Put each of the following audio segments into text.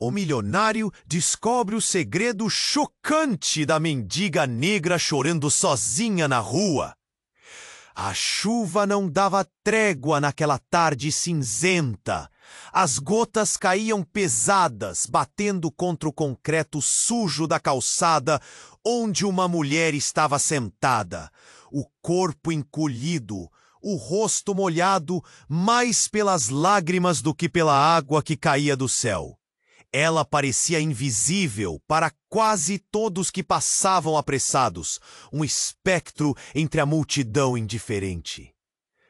O milionário descobre o segredo chocante da mendiga negra chorando sozinha na rua. A chuva não dava trégua naquela tarde cinzenta. As gotas caíam pesadas, batendo contra o concreto sujo da calçada onde uma mulher estava sentada, o corpo encolhido, o rosto molhado mais pelas lágrimas do que pela água que caía do céu. Ela parecia invisível para quase todos que passavam apressados, um espectro entre a multidão indiferente.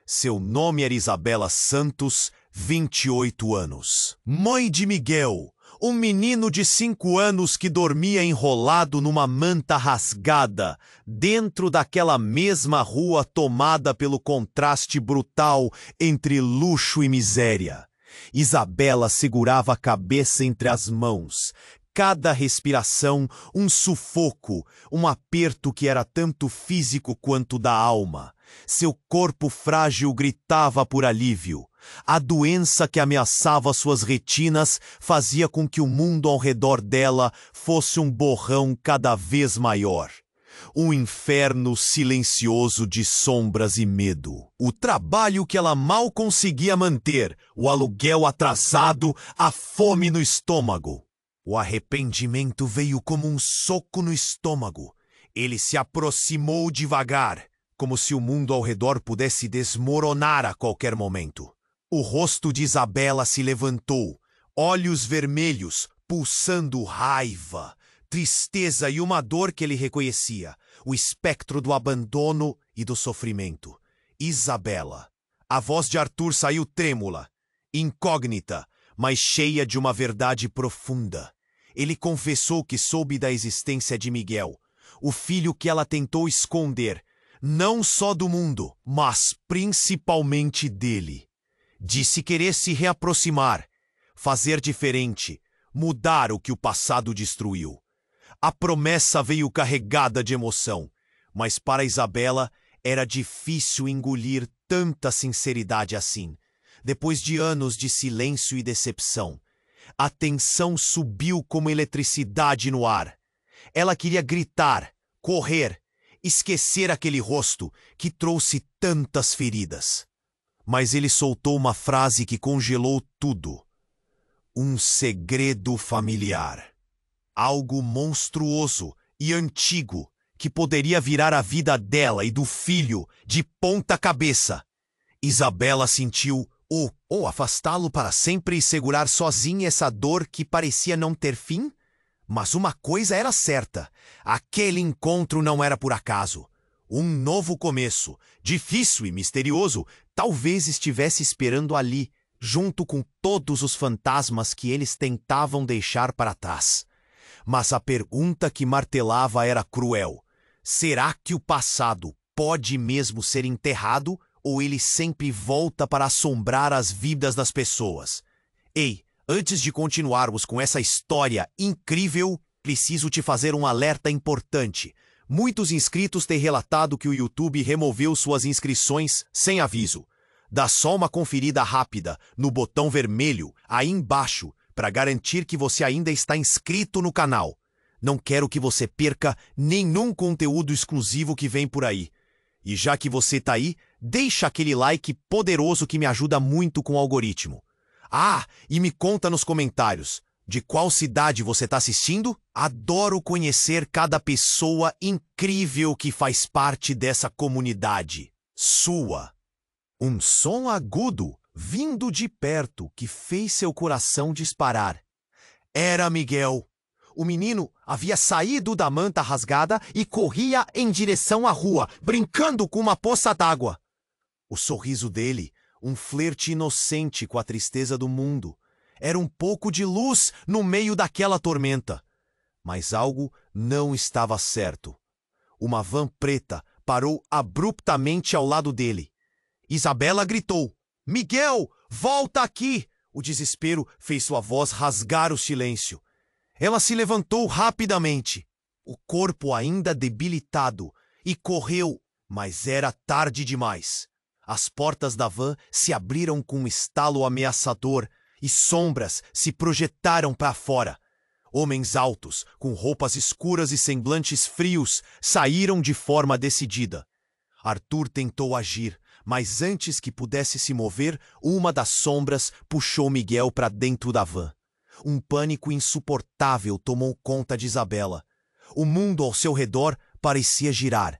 Seu nome era Isabela Santos, 28 anos. Mãe de Miguel, um menino de 5 anos que dormia enrolado numa manta rasgada, dentro daquela mesma rua tomada pelo contraste brutal entre luxo e miséria. Isabela segurava a cabeça entre as mãos. Cada respiração, um sufoco, um aperto que era tanto físico quanto da alma. Seu corpo frágil gritava por alívio. A doença que ameaçava suas retinas fazia com que o mundo ao redor dela fosse um borrão cada vez maior. Um inferno silencioso de sombras e medo. O trabalho que ela mal conseguia manter, o aluguel atrasado, a fome no estômago. O arrependimento veio como um soco no estômago. Ele se aproximou devagar, como se o mundo ao redor pudesse desmoronar a qualquer momento. O rosto de Isabela se levantou, olhos vermelhos, pulsando raiva, tristeza e uma dor que ele reconhecia, o espectro do abandono e do sofrimento. Isabela. A voz de Arthur saiu trêmula, incógnita, mas cheia de uma verdade profunda. Ele confessou que soube da existência de Miguel, o filho que ela tentou esconder, não só do mundo, mas principalmente dele. Disse querer se reaproximar, fazer diferente, mudar o que o passado destruiu. A promessa veio carregada de emoção, mas para Isabela era difícil engolir tanta sinceridade assim. Depois de anos de silêncio e decepção, a tensão subiu como eletricidade no ar. Ela queria gritar, correr, esquecer aquele rosto que trouxe tantas feridas. Mas ele soltou uma frase que congelou tudo. Um segredo familiar. Algo monstruoso e antigo que poderia virar a vida dela e do filho de ponta cabeça. Isabela sentiu ou afastá-lo para sempre e segurar sozinha essa dor que parecia não ter fim? Mas uma coisa era certa, aquele encontro não era por acaso. Um novo começo, difícil e misterioso, talvez estivesse esperando ali, junto com todos os fantasmas que eles tentavam deixar para trás. Mas a pergunta que martelava era cruel. Será que o passado pode mesmo ser enterrado ou ele sempre volta para assombrar as vidas das pessoas? Ei, antes de continuarmos com essa história incrível, preciso te fazer um alerta importante. Muitos inscritos têm relatado que o YouTube removeu suas inscrições sem aviso. Dá só uma conferida rápida no botão vermelho aí embaixo para garantir que você ainda está inscrito no canal. Não quero que você perca nenhum conteúdo exclusivo que vem por aí. E já que você tá aí, deixa aquele like poderoso que me ajuda muito com o algoritmo. Ah, e me conta nos comentários, de qual cidade você tá assistindo? Adoro conhecer cada pessoa incrível que faz parte dessa comunidade. Sua. Um som agudo, vindo de perto, que fez seu coração disparar. Era Miguel. O menino havia saído da manta rasgada e corria em direção à rua, brincando com uma poça d'água. O sorriso dele, um flerte inocente com a tristeza do mundo. Era um pouco de luz no meio daquela tormenta. Mas algo não estava certo. Uma van preta parou abruptamente ao lado dele. Isabela gritou: "Miguel, volta aqui!" O desespero fez sua voz rasgar o silêncio. Ela se levantou rapidamente, o corpo ainda debilitado, e correu, mas era tarde demais. As portas da van se abriram com um estalo ameaçador e sombras se projetaram para fora. Homens altos, com roupas escuras e semblantes frios, saíram de forma decidida. Arthur tentou agir, mas antes que pudesse se mover, uma das sombras puxou Miguel para dentro da van. Um pânico insuportável tomou conta de Isabela. O mundo ao seu redor parecia girar.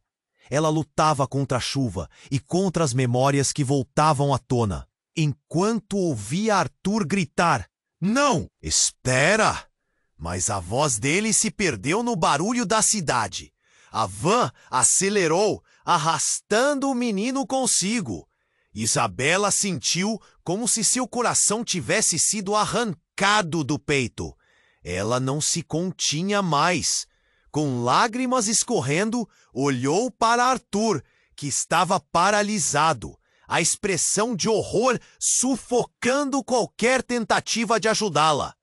Ela lutava contra a chuva e contra as memórias que voltavam à tona, enquanto ouvia Arthur gritar: "Não! Espera!" Mas a voz dele se perdeu no barulho da cidade. A van acelerou, arrastando o menino consigo. Isabela sentiu como se seu coração tivesse sido arrancado do peito. Ela não se continha mais. Com lágrimas escorrendo, olhou para Arthur, que estava paralisado, a expressão de horror sufocando qualquer tentativa de ajudá-la.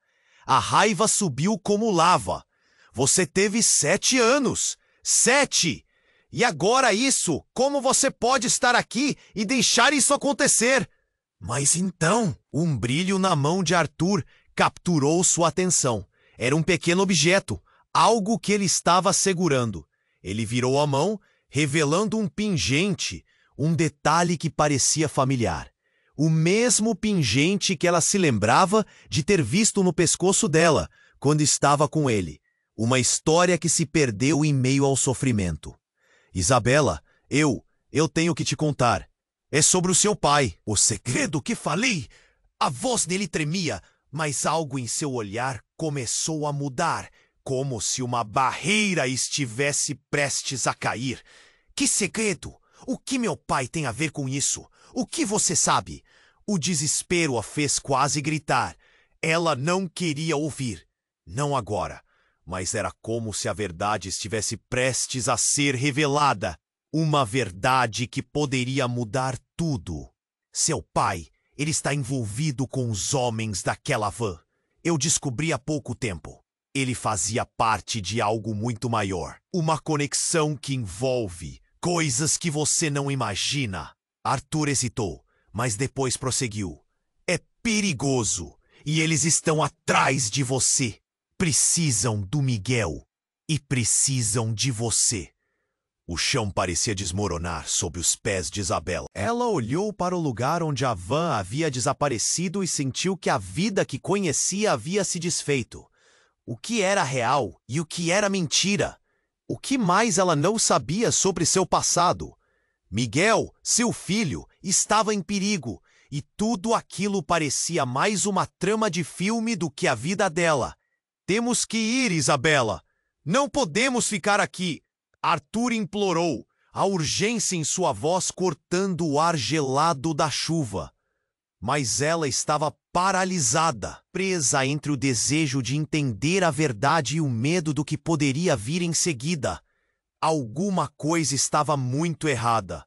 A raiva subiu como lava. Você teve 7 anos. 7! E agora isso? Como você pode estar aqui e deixar isso acontecer? Mas então, um brilho na mão de Arthur capturou sua atenção. Era um pequeno objeto, algo que ele estava segurando. Ele virou a mão, revelando um pingente, um detalhe que parecia familiar. O mesmo pingente que ela se lembrava de ter visto no pescoço dela, quando estava com ele. Uma história que se perdeu em meio ao sofrimento. Isabela, eu tenho que te contar. É sobre o seu pai. O segredo que falei. A voz dele tremia, mas algo em seu olhar começou a mudar, como se uma barreira estivesse prestes a cair. Que segredo? O que meu pai tem a ver com isso? O que você sabe? O desespero a fez quase gritar. Ela não queria ouvir. Não agora. Mas era como se a verdade estivesse prestes a ser revelada. Uma verdade que poderia mudar tudo. Seu pai, ele está envolvido com os homens daquela van. Eu descobri há pouco tempo. Ele fazia parte de algo muito maior. Uma conexão que envolve coisas que você não imagina. Arthur hesitou, mas depois prosseguiu. É perigoso. E eles estão atrás de você. Precisam do Miguel. E precisam de você. O chão parecia desmoronar sob os pés de Isabela. Ela olhou para o lugar onde a van havia desaparecido e sentiu que a vida que conhecia havia se desfeito. O que era real e o que era mentira? O que mais ela não sabia sobre seu passado? Miguel, seu filho, estava em perigo, e tudo aquilo parecia mais uma trama de filme do que a vida dela. Temos que ir, Isabela. Não podemos ficar aqui. Arthur implorou, a urgência em sua voz cortando o ar gelado da chuva. Mas ela estava paralisada, presa entre o desejo de entender a verdade e o medo do que poderia vir em seguida. Alguma coisa estava muito errada.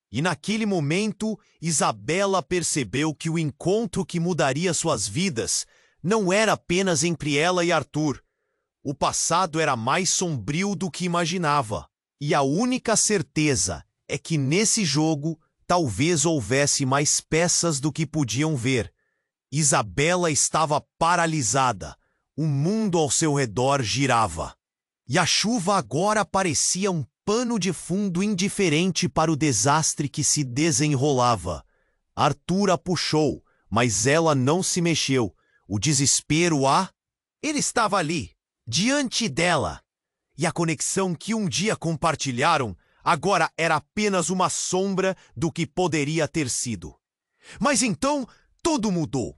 E naquele momento, Isabela percebeu que o encontro que mudaria suas vidas não era apenas entre ela e Arthur. O passado era mais sombrio do que imaginava. E a única certeza é que nesse jogo talvez houvesse mais peças do que podiam ver. Isabela estava paralisada. O mundo ao seu redor girava. E a chuva agora parecia um pano de fundo indiferente para o desastre que se desenrolava. Arthur a puxou, mas ela não se mexeu. O desespero Ele estava ali, diante dela. E a conexão que um dia compartilharam agora era apenas uma sombra do que poderia ter sido. Mas então tudo mudou.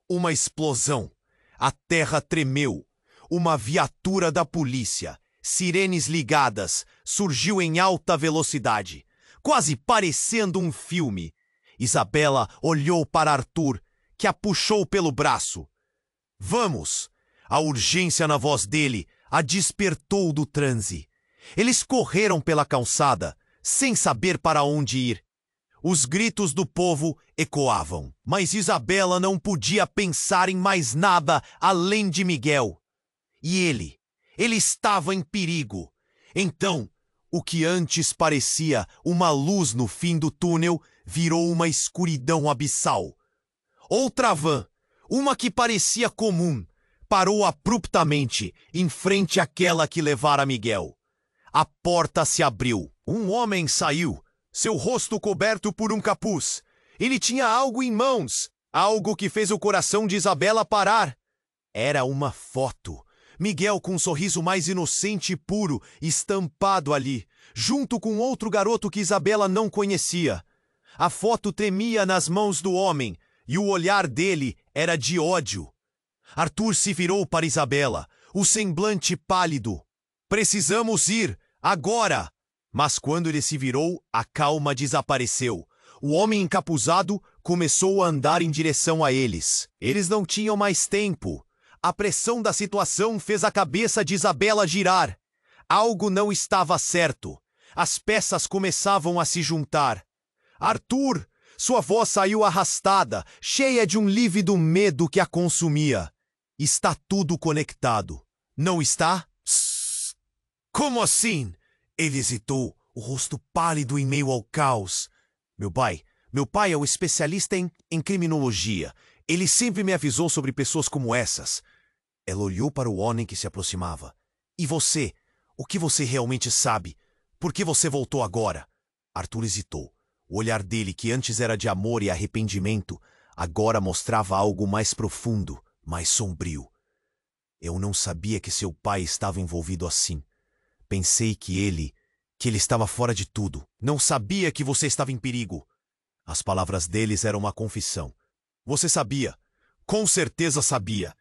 Uma explosão. A terra tremeu. Uma viatura da polícia, sirenes ligadas, surgiu em alta velocidade, quase parecendo um filme. Isabela olhou para Arthur, que a puxou pelo braço. Vamos! A urgência na voz dele a despertou do transe. Eles correram pela calçada, sem saber para onde ir. Os gritos do povo ecoavam, mas Isabela não podia pensar em mais nada além de Miguel. E ele estava em perigo. Então, o que antes parecia uma luz no fim do túnel virou uma escuridão abissal. Outra van, Uma que parecia comum parou abruptamente em frente àquela que levara Miguel. A porta se abriu. Um homem saiu, seu rosto coberto por um capuz. Ele tinha algo em mãos, algo que fez o coração de Isabela parar. Era uma foto. Miguel com um sorriso mais inocente e puro, estampado ali, junto com outro garoto que Isabela não conhecia. A foto tremia nas mãos do homem, e o olhar dele era de ódio. Arthur se virou para Isabela, o semblante pálido. Precisamos ir, agora! Mas quando ele se virou, a calma desapareceu. O homem encapuzado começou a andar em direção a eles. Eles não tinham mais tempo. A pressão da situação fez a cabeça de Isabela girar. Algo não estava certo. As peças começavam a se juntar. Arthur! Sua voz saiu arrastada, cheia de um lívido medo que a consumia. Está tudo conectado, não está? Como assim? Ele hesitou, o rosto pálido em meio ao caos. Meu pai é o especialista em criminologia. Ele sempre me avisou sobre pessoas como essas. Ela olhou para o homem que se aproximava. E você? O que você realmente sabe? Por que você voltou agora? Arthur hesitou. O olhar dele, que antes era de amor e arrependimento, agora mostrava algo mais profundo, mais sombrio. Eu não sabia que seu pai estava envolvido assim. Pensei que ele estava fora de tudo. Não sabia que você estava em perigo. As palavras deles eram uma confissão. Você sabia. Com certeza sabia.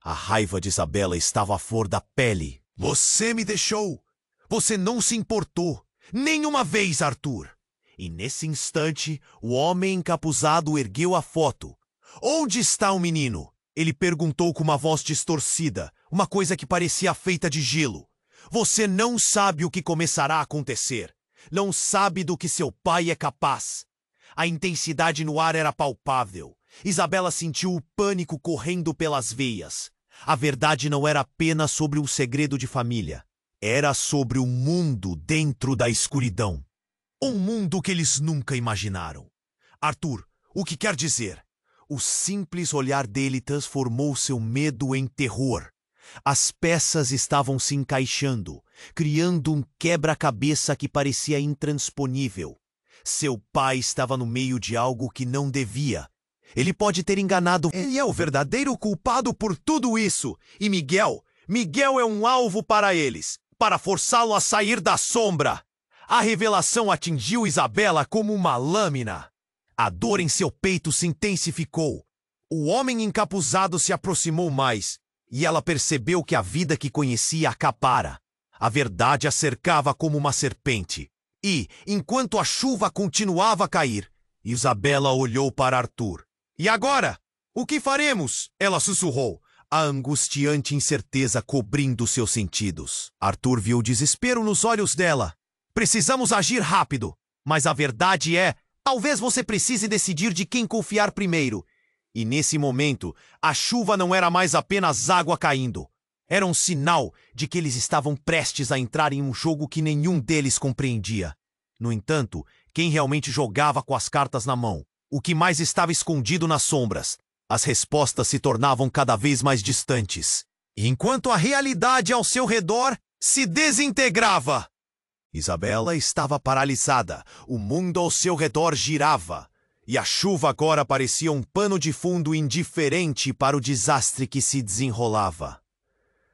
A raiva de Isabela estava à flor da pele. Você me deixou. Você não se importou. Nenhuma vez, Arthur. E nesse instante, o homem encapuzado ergueu a foto. Onde está o menino? Ele perguntou com uma voz distorcida, uma coisa que parecia feita de gelo. Você não sabe o que começará a acontecer. Não sabe do que seu pai é capaz. A intensidade no ar era palpável. Isabela sentiu o pânico correndo pelas veias. A verdade não era apenas sobre um segredo de família. Era sobre o mundo dentro da escuridão. Um mundo que eles nunca imaginaram. Arthur, o que quer dizer? O simples olhar dele transformou seu medo em terror. As peças estavam se encaixando, criando um quebra-cabeça que parecia intransponível. Seu pai estava no meio de algo que não devia. Ele pode ter enganado. Ele é o verdadeiro culpado por tudo isso. E Miguel é um alvo para eles, para forçá-lo a sair da sombra. A revelação atingiu Isabela como uma lâmina. A dor em seu peito se intensificou. O homem encapuzado se aproximou mais, e ela percebeu que a vida que conhecia acabara. A verdade a cercava como uma serpente. E, enquanto a chuva continuava a cair, Isabela olhou para Arthur. E agora? O que faremos? Ela sussurrou, a angustiante incerteza cobrindo seus sentidos. Arthur viu o desespero nos olhos dela. Precisamos agir rápido, mas a verdade é, talvez você precise decidir de quem confiar primeiro. E nesse momento, a chuva não era mais apenas água caindo. Era um sinal de que eles estavam prestes a entrar em um jogo que nenhum deles compreendia. No entanto, quem realmente jogava com as cartas na mão? O que mais estava escondido nas sombras? As respostas se tornavam cada vez mais distantes, enquanto a realidade ao seu redor se desintegrava. Isabela estava paralisada, o mundo ao seu redor girava, e a chuva agora parecia um pano de fundo indiferente para o desastre que se desenrolava.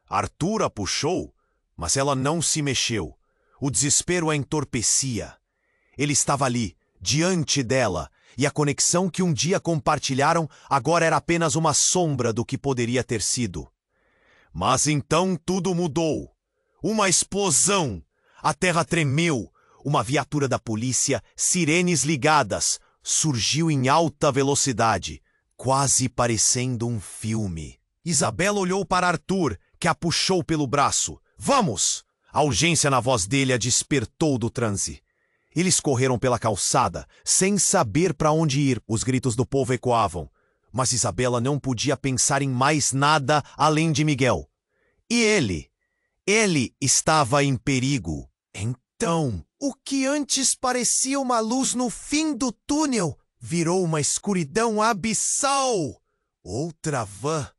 Arthur a puxou, mas ela não se mexeu. O desespero a entorpecia. Ele estava ali, diante dela, e a conexão que um dia compartilharam agora era apenas uma sombra do que poderia ter sido. Mas então tudo mudou. Uma explosão. A terra tremeu. Uma viatura da polícia, sirenes ligadas, surgiu em alta velocidade, quase parecendo um filme. Isabela olhou para Arthur, que a puxou pelo braço. Vamos! A urgência na voz dele a despertou do transe. Eles correram pela calçada, sem saber para onde ir. Os gritos do povo ecoavam. Mas Isabela não podia pensar em mais nada além de Miguel. E ele estava em perigo. Então, o que antes parecia uma luz no fim do túnel virou uma escuridão abissal. Outra van,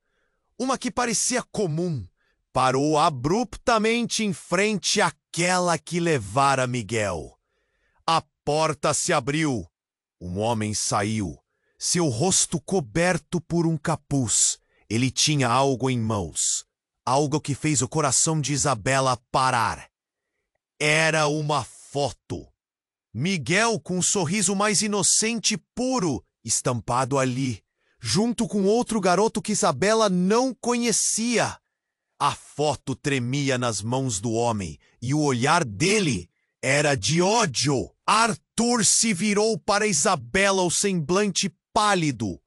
uma que parecia comum, parou abruptamente em frente àquela que levara Miguel. A porta se abriu. Um homem saiu, seu rosto coberto por um capuz. Ele tinha algo em mãos, algo que fez o coração de Isabela parar. Era uma foto. Miguel com um sorriso mais inocente e puro, estampado ali, junto com outro garoto que Isabela não conhecia. A foto tremia nas mãos do homem e o olhar dele era de ódio. Arthur se virou para Isabela, o semblante pálido.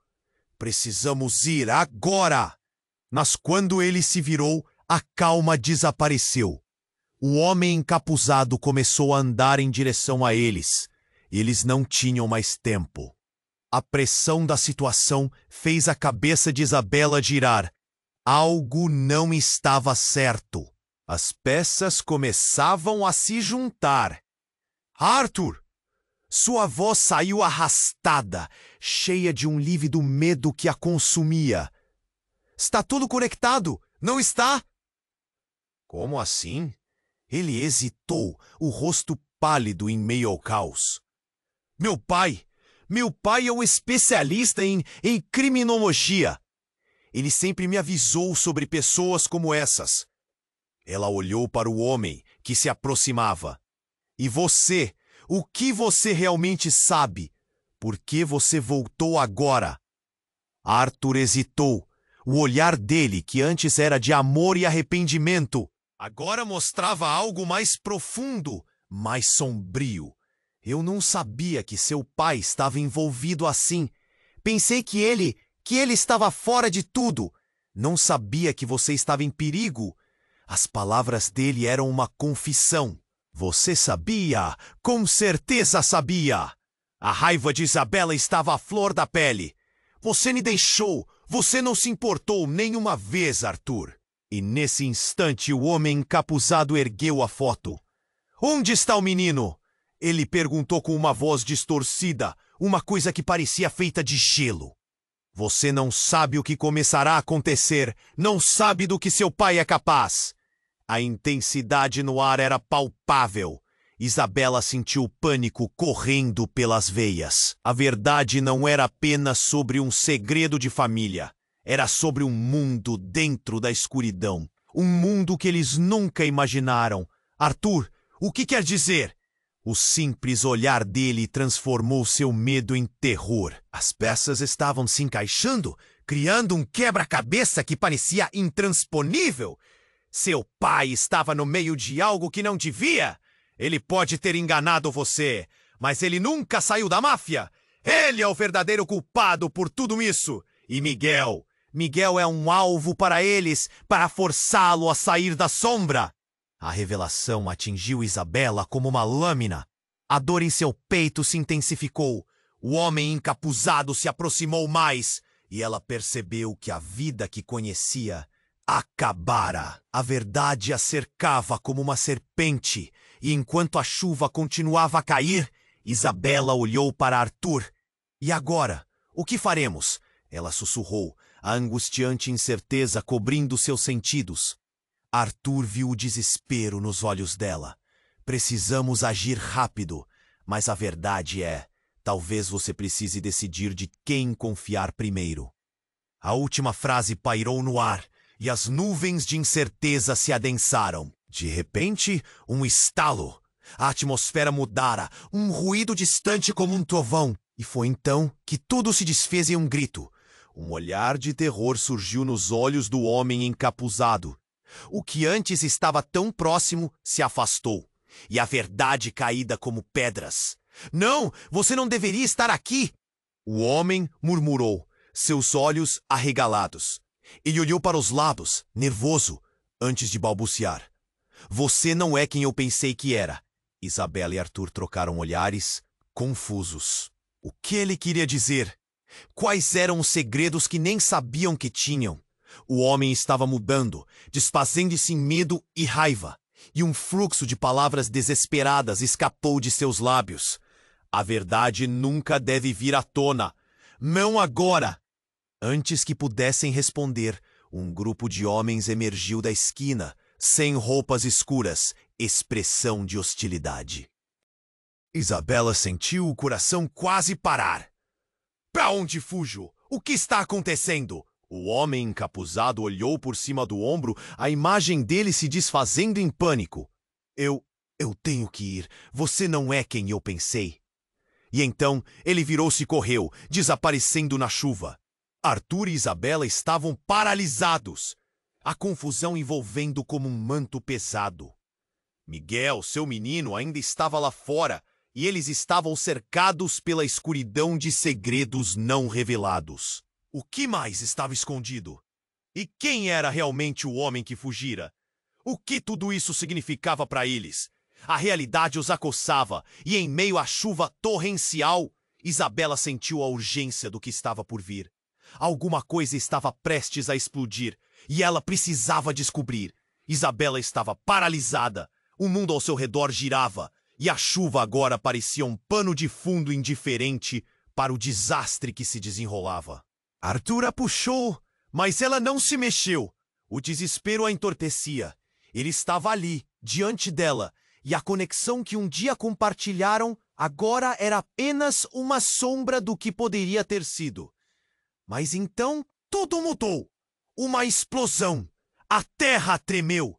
Precisamos ir agora! Mas quando ele se virou, a calma desapareceu. O homem encapuzado começou a andar em direção a eles. Eles não tinham mais tempo. A pressão da situação fez a cabeça de Isabela girar. Algo não estava certo. As peças começavam a se juntar. Arthur! Sua voz saiu arrastada, cheia de um lívido medo que a consumia. Está tudo conectado, não está? Como assim? Ele hesitou, o rosto pálido em meio ao caos. Meu pai é um especialista em criminologia. Ele sempre me avisou sobre pessoas como essas. Ela olhou para o homem que se aproximava. E você, o que você realmente sabe? Por que você voltou agora? Arthur hesitou. O olhar dele, que antes era de amor e arrependimento, agora mostrava algo mais profundo, mais sombrio. Eu não sabia que seu pai estava envolvido assim. Pensei que ele estava fora de tudo. Não sabia que você estava em perigo. As palavras dele eram uma confissão. Você sabia, com certeza sabia. A raiva de Isabela estava à flor da pele. Você me deixou, você não se importou nenhuma vez, Arthur. E nesse instante o homem encapuzado ergueu a foto. Onde está o menino? Ele perguntou com uma voz distorcida, uma coisa que parecia feita de gelo. Você não sabe o que começará a acontecer, não sabe do que seu pai é capaz. A intensidade no ar era palpável. Isabela sentiu pânico correndo pelas veias. A verdade não era apenas sobre um segredo de família. Era sobre um mundo dentro da escuridão. Um mundo que eles nunca imaginaram. Arthur, o que quer dizer? O simples olhar dele transformou seu medo em terror. As peças estavam se encaixando, criando um quebra-cabeça que parecia intransponível. Seu pai estava no meio de algo que não devia. Ele pode ter enganado você, mas ele nunca saiu da máfia. Ele é o verdadeiro culpado por tudo isso. E Miguel é um alvo para eles, para forçá-lo a sair da sombra. A revelação atingiu Isabela como uma lâmina. A dor em seu peito se intensificou. O homem encapuzado se aproximou mais e ela percebeu que a vida que conhecia acabara. A verdade a cercava como uma serpente e enquanto a chuva continuava a cair, Isabela olhou para Arthur. E agora? O que faremos? Ela sussurrou, a angustiante incerteza cobrindo seus sentidos. Arthur viu o desespero nos olhos dela. Precisamos agir rápido, mas a verdade é, talvez você precise decidir de quem confiar primeiro. A última frase pairou no ar e as nuvens de incerteza se adensaram. De repente, um estalo. A atmosfera mudara, um ruído distante como um trovão. E foi então que tudo se desfez em um grito. Um olhar de terror surgiu nos olhos do homem encapuzado. O que antes estava tão próximo se afastou, e a verdade caída como pedras. Não, você não deveria estar aqui! O homem murmurou, seus olhos arregalados. Ele olhou para os lados, nervoso, antes de balbuciar. Você não é quem eu pensei que era. Isabela e Arthur trocaram olhares, confusos. O que ele queria dizer? Quais eram os segredos que nem sabiam que tinham? O homem estava mudando, desfazendo-se em medo e raiva, e um fluxo de palavras desesperadas escapou de seus lábios. A verdade nunca deve vir à tona. Não agora! Antes que pudessem responder, um grupo de homens emergiu da esquina, sem roupas escuras, expressão de hostilidade. Isabela sentiu o coração quase parar. Para onde fujo? O que está acontecendo? O homem encapuzado olhou por cima do ombro, a imagem dele se desfazendo em pânico. Eu tenho que ir. Você não é quem eu pensei. E então ele virou-se e correu, desaparecendo na chuva. Arthur e Isabela estavam paralisados, a confusão envolvendo como um manto pesado. Miguel, seu menino, ainda estava lá fora, e eles estavam cercados pela escuridão de segredos não revelados. O que mais estava escondido? E quem era realmente o homem que fugira? O que tudo isso significava para eles? A realidade os acossava, e em meio à chuva torrencial, Isabela sentiu a urgência do que estava por vir. Alguma coisa estava prestes a explodir, e ela precisava descobrir. Isabela estava paralisada, o mundo ao seu redor girava, e a chuva agora parecia um pano de fundo indiferente para o desastre que se desenrolava. Arthur a puxou, mas ela não se mexeu. O desespero a entorpecia. Ele estava ali, diante dela, e a conexão que um dia compartilharam agora era apenas uma sombra do que poderia ter sido. Mas então tudo mudou. Uma explosão. A terra tremeu.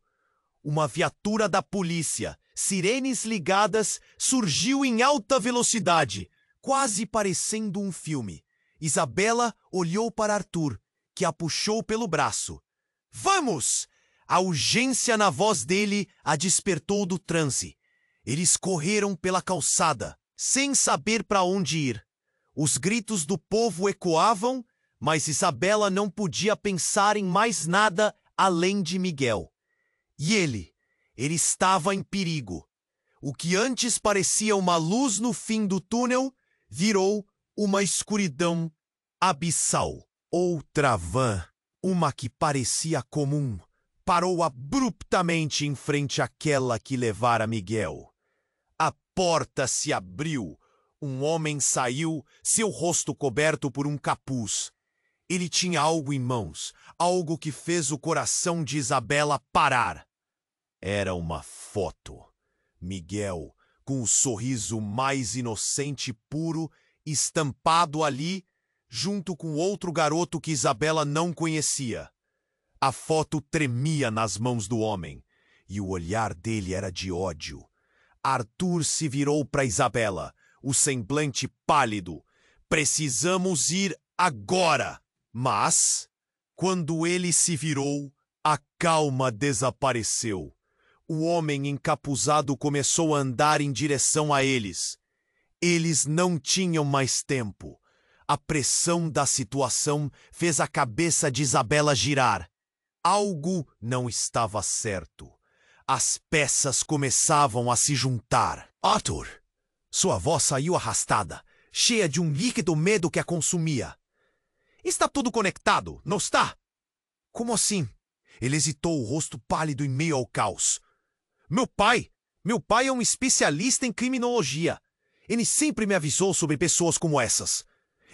Uma viatura da polícia, sirenes ligadas, surgiu em alta velocidade, quase parecendo um filme. Isabela olhou para Arthur, que a puxou pelo braço. Vamos! A urgência na voz dele a despertou do transe. Eles correram pela calçada, sem saber para onde ir. Os gritos do povo ecoavam, mas Isabela não podia pensar em mais nada além de Miguel. E ele estava em perigo. O que antes parecia uma luz no fim do túnel, virou uma escuridão abissal. Outra van, uma que parecia comum, parou abruptamente em frente àquela que levara Miguel. A porta se abriu. Um homem saiu, seu rosto coberto por um capuz. Ele tinha algo em mãos, algo que fez o coração de Isabela parar. Era uma foto. Miguel, com o sorriso mais inocente e puro, estampado ali, junto com outro garoto que Isabela não conhecia. A foto tremia nas mãos do homem, e o olhar dele era de ódio. Arthur se virou para Isabela, o semblante pálido. Precisamos ir agora! Mas, quando ele se virou, a calma desapareceu. O homem encapuzado começou a andar em direção a eles. Eles não tinham mais tempo. A pressão da situação fez a cabeça de Isabela girar. Algo não estava certo. As peças começavam a se juntar. Arthur! Sua voz saiu arrastada, cheia de um líquido medo que a consumia. Está tudo conectado, não está? Como assim? Ele hesitou, o rosto pálido em meio ao caos. Meu pai é um especialista em criminologia. Ele sempre me avisou sobre pessoas como essas.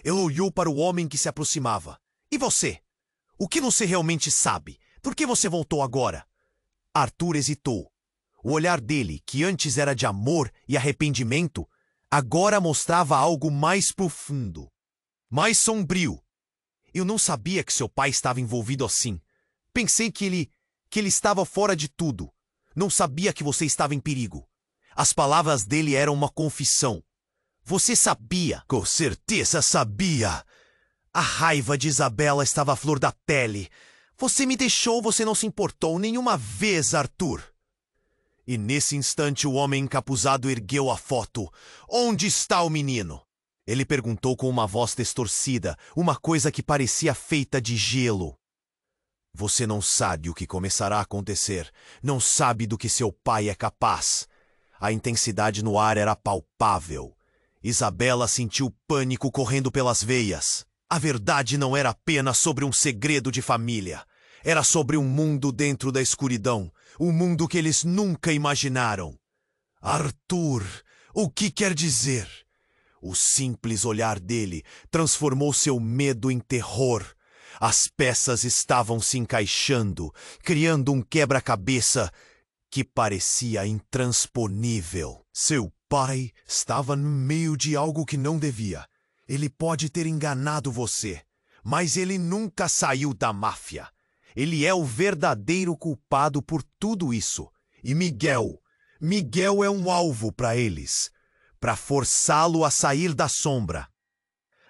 Ele olhou para o homem que se aproximava. E você? O que você realmente sabe? Por que você voltou agora? Arthur hesitou. O olhar dele, que antes era de amor e arrependimento, agora mostrava algo mais profundo, mais sombrio. Eu não sabia que seu pai estava envolvido assim. Pensei que ele estava fora de tudo. Não sabia que você estava em perigo. As palavras dele eram uma confissão. Você sabia? Com certeza sabia. A raiva de Isabela estava à flor da pele. Você me deixou, você não se importou nenhuma vez, Arthur. E nesse instante o homem encapuzado ergueu a foto. Onde está o menino? Ele perguntou com uma voz distorcida, uma coisa que parecia feita de gelo. Você não sabe o que começará a acontecer. Não sabe do que seu pai é capaz. A intensidade no ar era palpável. Isabela sentiu pânico correndo pelas veias. A verdade não era apenas sobre um segredo de família. Era sobre um mundo dentro da escuridão. Um mundo que eles nunca imaginaram. Arthur, o que quer dizer? O simples olhar dele transformou seu medo em terror. As peças estavam se encaixando, criando um quebra-cabeça que parecia intransponível. Seu pai estava no meio de algo que não devia. Ele pode ter enganado você, mas ele nunca saiu da máfia. Ele é o verdadeiro culpado por tudo isso. E Miguel é um alvo para eles, para forçá-lo a sair da sombra.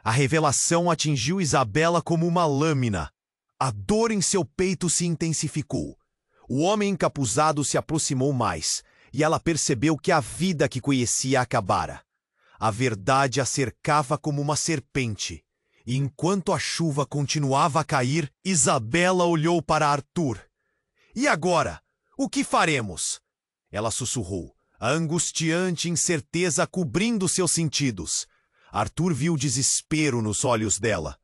A revelação atingiu Isabela como uma lâmina. A dor em seu peito se intensificou. O homem encapuzado se aproximou mais, e ela percebeu que a vida que conhecia acabara. A verdade a cercava como uma serpente. E enquanto a chuva continuava a cair, Isabela olhou para Arthur. E agora? O que faremos? Ela sussurrou, a angustiante incerteza cobrindo seus sentidos. Arthur viu desespero nos olhos dela.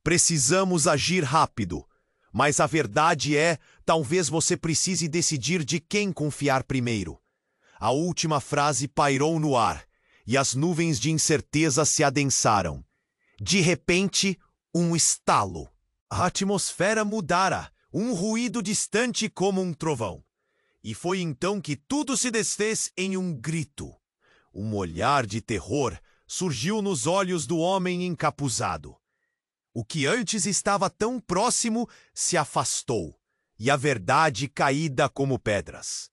Precisamos agir rápido. Mas a verdade é, talvez você precise decidir de quem confiar primeiro. A última frase pairou no ar, e as nuvens de incerteza se adensaram. De repente, um estalo. A atmosfera mudara, um ruído distante como um trovão. E foi então que tudo se desfez em um grito. Um olhar de terror surgiu nos olhos do homem encapuzado. O que antes estava tão próximo se afastou, e a verdade caída como pedras.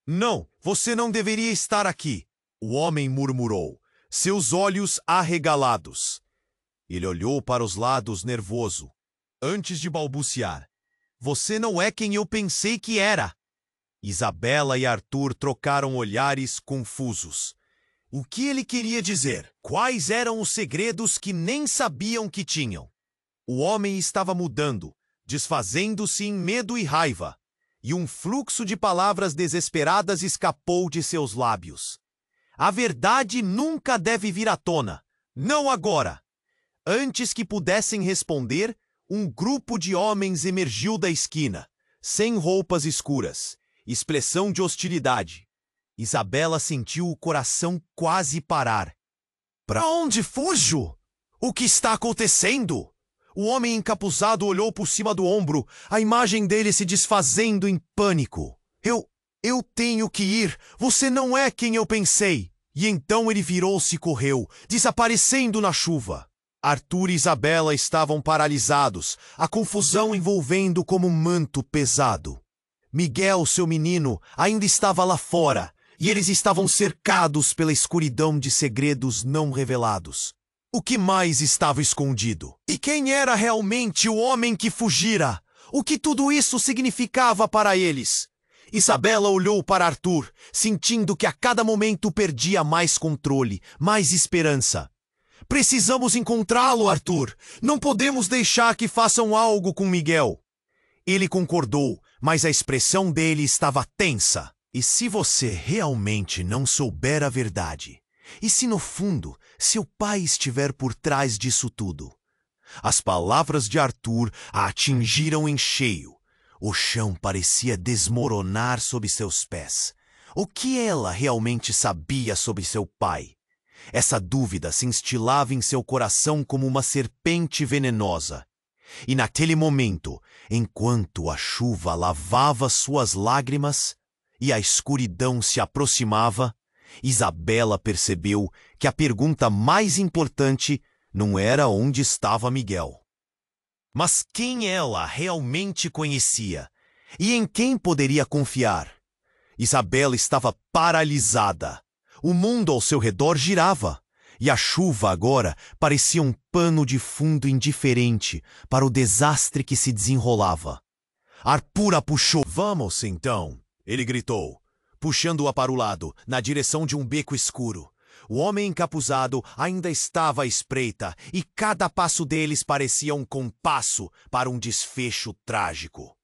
Não, você não deveria estar aqui, o homem murmurou, seus olhos arregalados. Ele olhou para os lados nervoso, antes de balbuciar. Você não é quem eu pensei que era. Isabela e Arthur trocaram olhares confusos. O que ele queria dizer? Quais eram os segredos que nem sabiam que tinham? O homem estava mudando, desfazendo-se em medo e raiva, e um fluxo de palavras desesperadas escapou de seus lábios. A verdade nunca deve vir à tona, não agora. Antes que pudessem responder, um grupo de homens emergiu da esquina, sem roupas escuras, expressão de hostilidade. Isabela sentiu o coração quase parar. Para onde fujo? O que está acontecendo? O homem encapuzado olhou por cima do ombro, a imagem dele se desfazendo em pânico. Eu tenho que ir. Você não é quem eu pensei. E então ele virou-se e correu, desaparecendo na chuva. Arthur e Isabela estavam paralisados, a confusão envolvendo como um manto pesado. Miguel, seu menino, ainda estava lá fora, e eles estavam cercados pela escuridão de segredos não revelados. O que mais estava escondido? E quem era realmente o homem que fugira? O que tudo isso significava para eles? Isabela olhou para Arthur, sentindo que a cada momento perdia mais controle, mais esperança. Precisamos encontrá-lo, Arthur. Não podemos deixar que façam algo com Miguel. Ele concordou, mas a expressão dele estava tensa. E se você realmente não souber a verdade? E se no fundo, seu pai estiver por trás disso tudo? As palavras de Arthur a atingiram em cheio. O chão parecia desmoronar sob seus pés. O que ela realmente sabia sobre seu pai? Essa dúvida se instilava em seu coração como uma serpente venenosa. E naquele momento, enquanto a chuva lavava suas lágrimas e a escuridão se aproximava, Isabela percebeu que a pergunta mais importante não era onde estava Miguel, mas quem ela realmente conhecia e em quem poderia confiar. Isabela estava paralisada. O mundo ao seu redor girava, e a chuva agora parecia um pano de fundo indiferente para o desastre que se desenrolava. Arthur a puxou. Vamos, então, ele gritou, puxando-a para o lado, na direção de um beco escuro. O homem encapuzado ainda estava à espreita, e cada passo deles parecia um compasso para um desfecho trágico.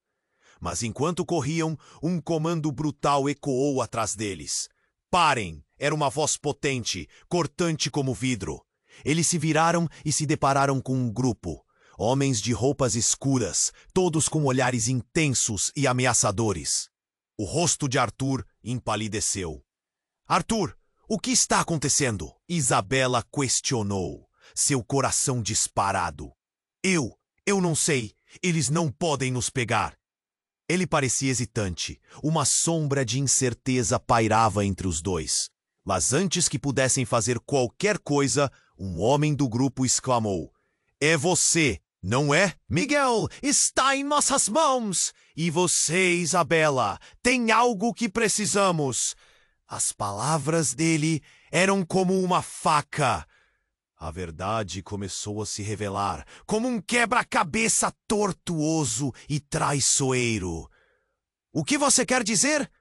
Mas enquanto corriam, um comando brutal ecoou atrás deles. Parem! Era uma voz potente, cortante como vidro. Eles se viraram e se depararam com um grupo. Homens de roupas escuras, todos com olhares intensos e ameaçadores. O rosto de Arthur empalideceu. Arthur, o que está acontecendo? Isabela questionou, seu coração disparado. Eu não sei. Eles não podem nos pegar. Ele parecia hesitante. Uma sombra de incerteza pairava entre os dois. Mas antes que pudessem fazer qualquer coisa, um homem do grupo exclamou: É você, não é? Miguel, está em nossas mãos! E você, Isabela, tem algo que precisamos. As palavras dele eram como uma faca. A verdade começou a se revelar, como um quebra-cabeça tortuoso e traiçoeiro. O que você quer dizer?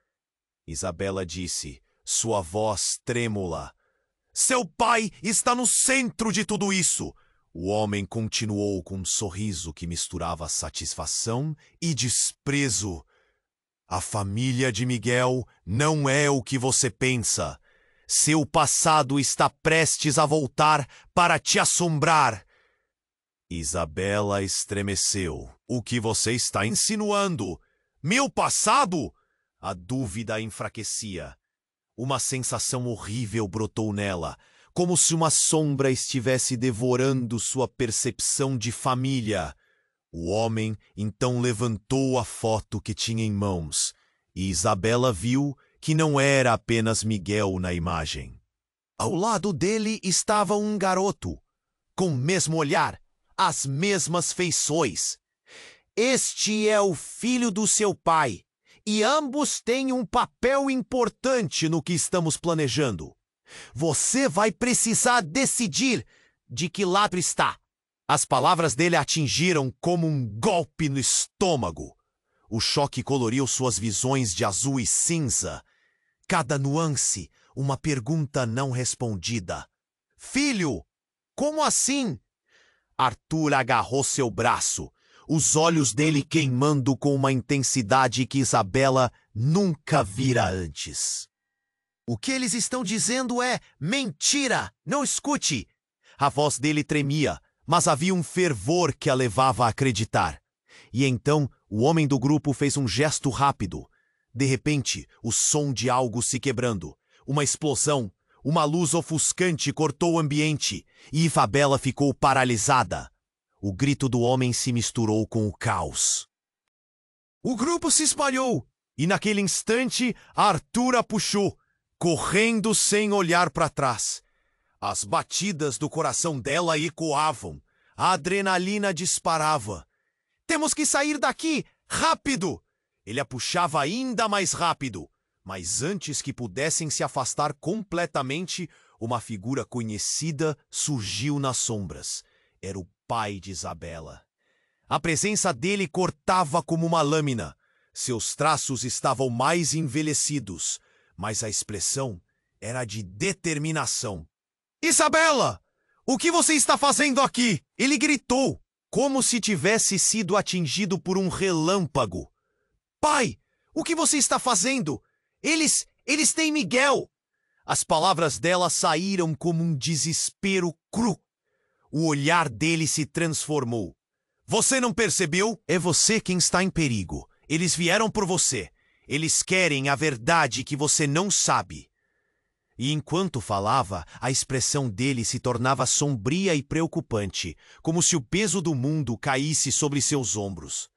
Isabela disse, sua voz trêmula. Seu pai está no centro de tudo isso. O homem continuou com um sorriso que misturava satisfação e desprezo. A família de Miguel não é o que você pensa. Seu passado está prestes a voltar para te assombrar. Isabela estremeceu. O que você está insinuando? Meu passado? A dúvida enfraquecia. Uma sensação horrível brotou nela, como se uma sombra estivesse devorando sua percepção de família. O homem então levantou a foto que tinha em mãos, e Isabela viu que não era apenas Miguel na imagem. Ao lado dele estava um garoto, com o mesmo olhar, as mesmas feições. Este é o filho do seu pai, e ambos têm um papel importante no que estamos planejando. Você vai precisar decidir de que lado está. As palavras dele atingiram como um golpe no estômago. O choque coloriu suas visões de azul e cinza. Cada nuance, uma pergunta não respondida. Filho, como assim? Arthur agarrou seu braço, os olhos dele queimando com uma intensidade que Isabela nunca vira antes. O que eles estão dizendo é mentira! Não escute! A voz dele tremia, mas havia um fervor que a levava a acreditar. E então, o homem do grupo fez um gesto rápido. De repente, o som de algo se quebrando. Uma explosão, uma luz ofuscante cortou o ambiente, e Isabela ficou paralisada. O grito do homem se misturou com o caos. O grupo se espalhou, e naquele instante, Arthur a puxou, correndo sem olhar para trás. As batidas do coração dela ecoavam, a adrenalina disparava. Temos que sair daqui, rápido! Ele a puxava ainda mais rápido, mas antes que pudessem se afastar completamente, uma figura conhecida surgiu nas sombras. Era o pai de Isabela. A presença dele cortava como uma lâmina. Seus traços estavam mais envelhecidos, mas a expressão era de determinação. Isabela! O que você está fazendo aqui? Ele gritou, como se tivesse sido atingido por um relâmpago. Pai, o que você está fazendo? Eles têm Miguel! As palavras dela saíram como um desespero cru. O olhar dele se transformou. Você não percebeu? É você quem está em perigo. Eles vieram por você. Eles querem a verdade que você não sabe. E enquanto falava, a expressão dele se tornava sombria e preocupante, como se o peso do mundo caísse sobre seus ombros.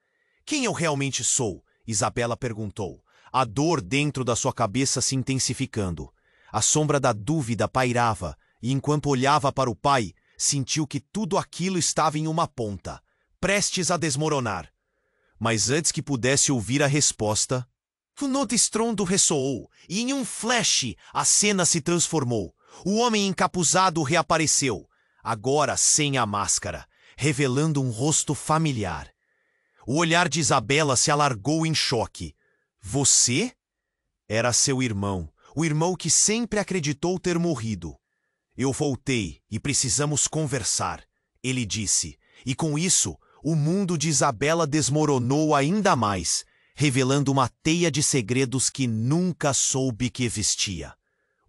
Quem eu realmente sou? Isabela perguntou, a dor dentro da sua cabeça se intensificando. A sombra da dúvida pairava, e enquanto olhava para o pai, sentiu que tudo aquilo estava em uma ponta, prestes a desmoronar. Mas antes que pudesse ouvir a resposta, o novo estrondo ressoou, e em um flash a cena se transformou. O homem encapuzado reapareceu, agora sem a máscara, revelando um rosto familiar. O olhar de Isabela se alargou em choque. Você? Era seu irmão, o irmão que sempre acreditou ter morrido. Eu voltei e precisamos conversar, ele disse, e com isso, o mundo de Isabela desmoronou ainda mais, revelando uma teia de segredos que nunca soube que existia.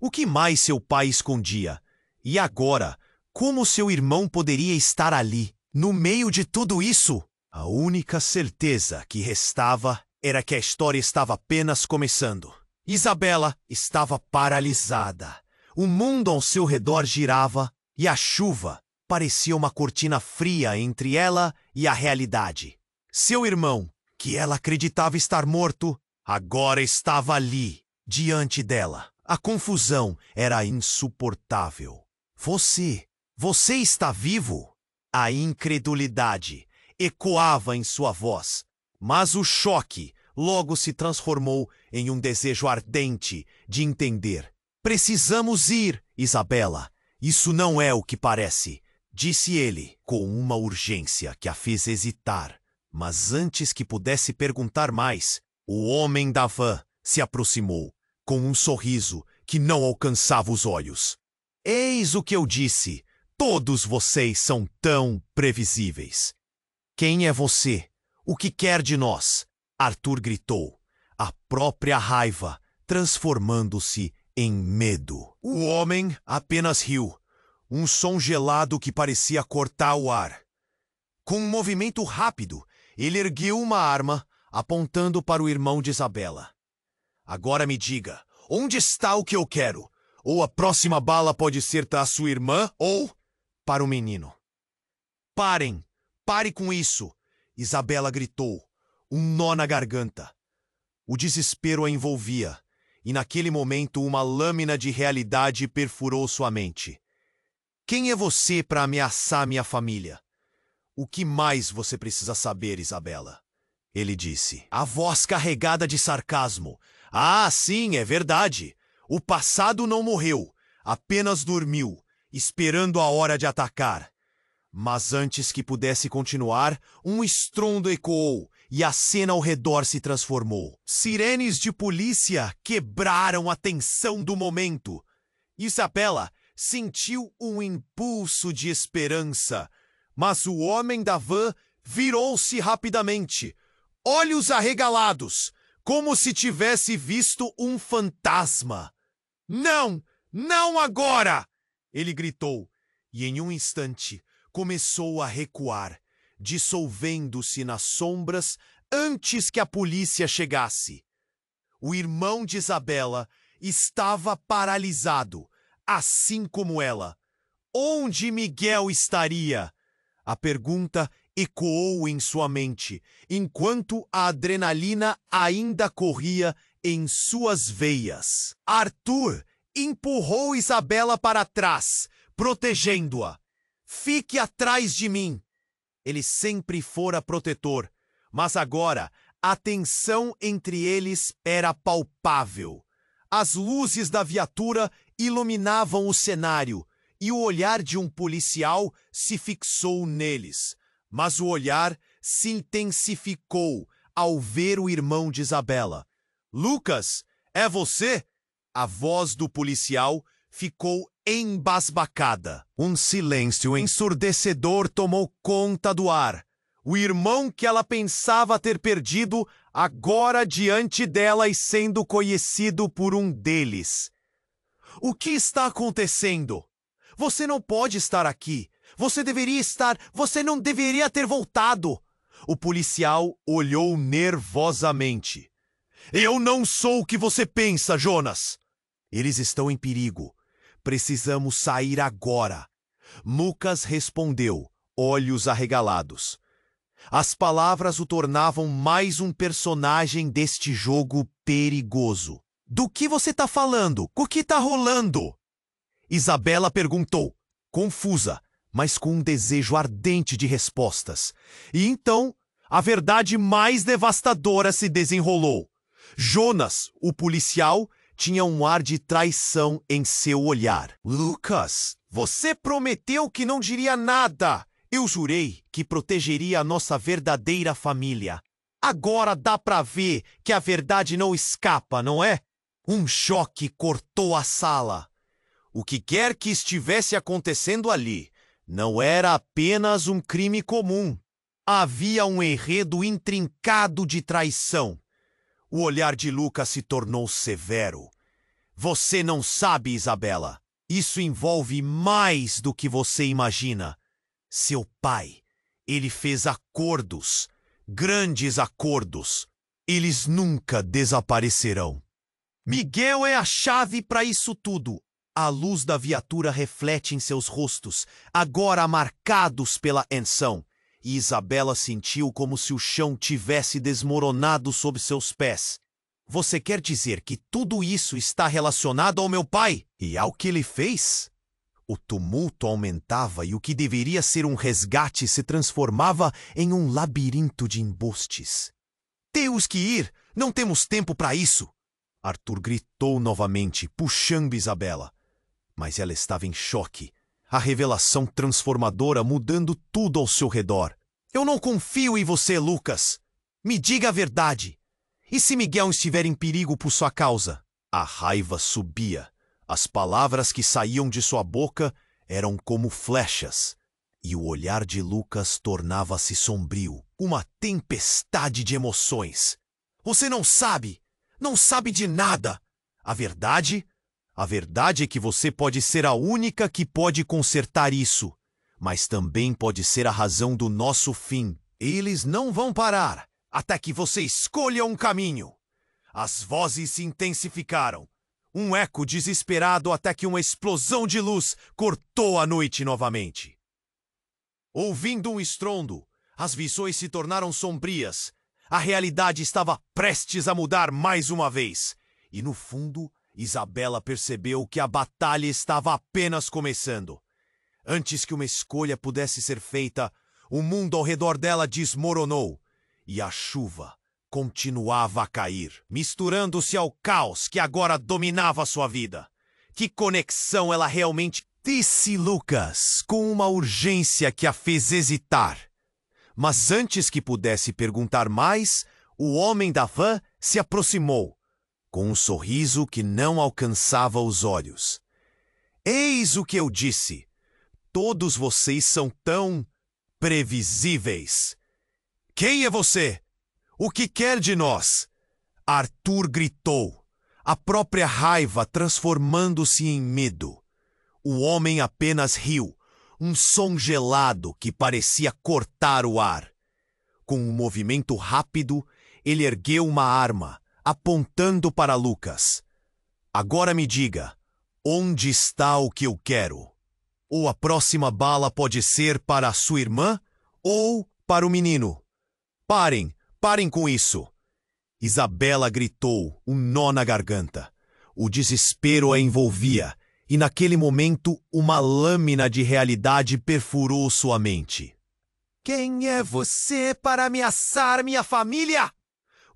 O que mais seu pai escondia? E agora, como seu irmão poderia estar ali, no meio de tudo isso? A única certeza que restava era que a história estava apenas começando. Isabela estava paralisada. O mundo ao seu redor girava e a chuva, parecia uma cortina fria entre ela e a realidade. Seu irmão, que ela acreditava estar morto, agora estava ali, diante dela. A confusão era insuportável. Você está vivo? A incredulidade ecoava em sua voz, mas o choque logo se transformou em um desejo ardente de entender. Precisamos ir, Isabela. Isso não é o que parece, disse ele, com uma urgência que a fez hesitar. Mas antes que pudesse perguntar mais, o homem da van se aproximou, com um sorriso que não alcançava os olhos. Eis o que eu disse. Todos vocês são tão previsíveis. Quem é você? O que quer de nós? Arthur gritou, a própria raiva transformando-se em medo. O homem apenas riu, um som gelado que parecia cortar o ar. Com um movimento rápido, ele ergueu uma arma, apontando para o irmão de Isabela. Agora me diga, onde está o que eu quero? Ou a próxima bala pode ser da sua irmã, ou para o menino. Pare com isso, Isabela gritou, um nó na garganta. O desespero a envolvia, e naquele momento uma lâmina de realidade perfurou sua mente. Quem é você para ameaçar minha família? O que mais você precisa saber, Isabela? Ele disse, a voz carregada de sarcasmo. Ah, sim, é verdade. O passado não morreu, apenas dormiu, esperando a hora de atacar. Mas antes que pudesse continuar, um estrondo ecoou e a cena ao redor se transformou. Sirenes de polícia quebraram a tensão do momento. Isabela sentiu um impulso de esperança, mas o homem da van virou-se rapidamente, olhos arregalados, como se tivesse visto um fantasma. Não! Não agora! Ele gritou, e em um instante começou a recuar, dissolvendo-se nas sombras antes que a polícia chegasse. O irmão de Isabela estava paralisado, assim como ela. Onde Miguel estaria? A pergunta ecoou em sua mente, enquanto a adrenalina ainda corria em suas veias. Arthur empurrou Isabela para trás, protegendo-a. Fique atrás de mim. Ele sempre fora protetor, mas agora a tensão entre eles era palpável. As luzes da viatura iluminavam o cenário e o olhar de um policial se fixou neles. Mas o olhar se intensificou ao ver o irmão de Isabela. Lucas, é você? A voz do policial ficou embasbacada. Um silêncio ensurdecedor tomou conta do ar. O irmão que ela pensava ter perdido, agora diante dela e sendo conhecido por um deles. O que está acontecendo? Você não pode estar aqui. Você não deveria ter voltado. O policial olhou nervosamente. Eu não sou o que você pensa, Jonas. Eles estão em perigo. Precisamos sair agora. Lucas respondeu, olhos arregalados. As palavras o tornavam mais um personagem deste jogo perigoso. Do que você está falando? O que está rolando? Isabela perguntou, confusa, mas com um desejo ardente de respostas. E então, a verdade mais devastadora se desenrolou. Jonas, o policial, tinha um ar de traição em seu olhar. Lucas, você prometeu que não diria nada. Eu jurei que protegeria a nossa verdadeira família. Agora dá pra ver que a verdade não escapa, não é? Um choque cortou a sala. O que quer que estivesse acontecendo ali não era apenas um crime comum. Havia um enredo intrincado de traição. O olhar de Lucas se tornou severo. Você não sabe, Isabela. Isso envolve mais do que você imagina. Seu pai, ele fez acordos, grandes acordos. Eles nunca desaparecerão. Miguel é a chave para isso tudo. A luz da viatura reflete em seus rostos, agora marcados pela tensão, e Isabela sentiu como se o chão tivesse desmoronado sob seus pés. Você quer dizer que tudo isso está relacionado ao meu pai e ao que ele fez? O tumulto aumentava e o que deveria ser um resgate se transformava em um labirinto de embostes. Temos que ir! Não temos tempo para isso! Arthur gritou novamente, puxando Isabela. Mas ela estava em choque. A revelação transformadora mudando tudo ao seu redor. Eu não confio em você, Lucas. Me diga a verdade. E se Miguel estiver em perigo por sua causa? A raiva subia. As palavras que saíam de sua boca eram como flechas. E o olhar de Lucas tornava-se sombrio. Uma tempestade de emoções. Você não sabe de nada. A verdade é que você pode ser a única que pode consertar isso. Mas também pode ser a razão do nosso fim. Eles não vão parar até que você escolha um caminho. As vozes se intensificaram. Um eco desesperado até que uma explosão de luz cortou a noite novamente. Ouvindo um estrondo, as visões se tornaram sombrias. A realidade estava prestes a mudar mais uma vez. E no fundo, Isabela percebeu que a batalha estava apenas começando. Antes que uma escolha pudesse ser feita, o mundo ao redor dela desmoronou. E a chuva continuava a cair, misturando-se ao caos que agora dominava sua vida. Que conexão ela realmente... Disse Lucas, com uma urgência que a fez hesitar. Mas antes que pudesse perguntar mais, o homem da van se aproximou, com um sorriso que não alcançava os olhos. Eis o que eu disse. Todos vocês são tão previsíveis. Quem é você? O que quer de nós? Arthur gritou, a própria raiva transformando-se em medo. O homem apenas riu, um som gelado que parecia cortar o ar. Com um movimento rápido, ele ergueu uma arma, apontando para Lucas. Agora me diga, onde está o que eu quero? Ou a próxima bala pode ser para a sua irmã, ou para o menino. Parem com isso! Isabela gritou, um nó na garganta. O desespero a envolvia. E naquele momento, uma lâmina de realidade perfurou sua mente. Quem é você para ameaçar minha família?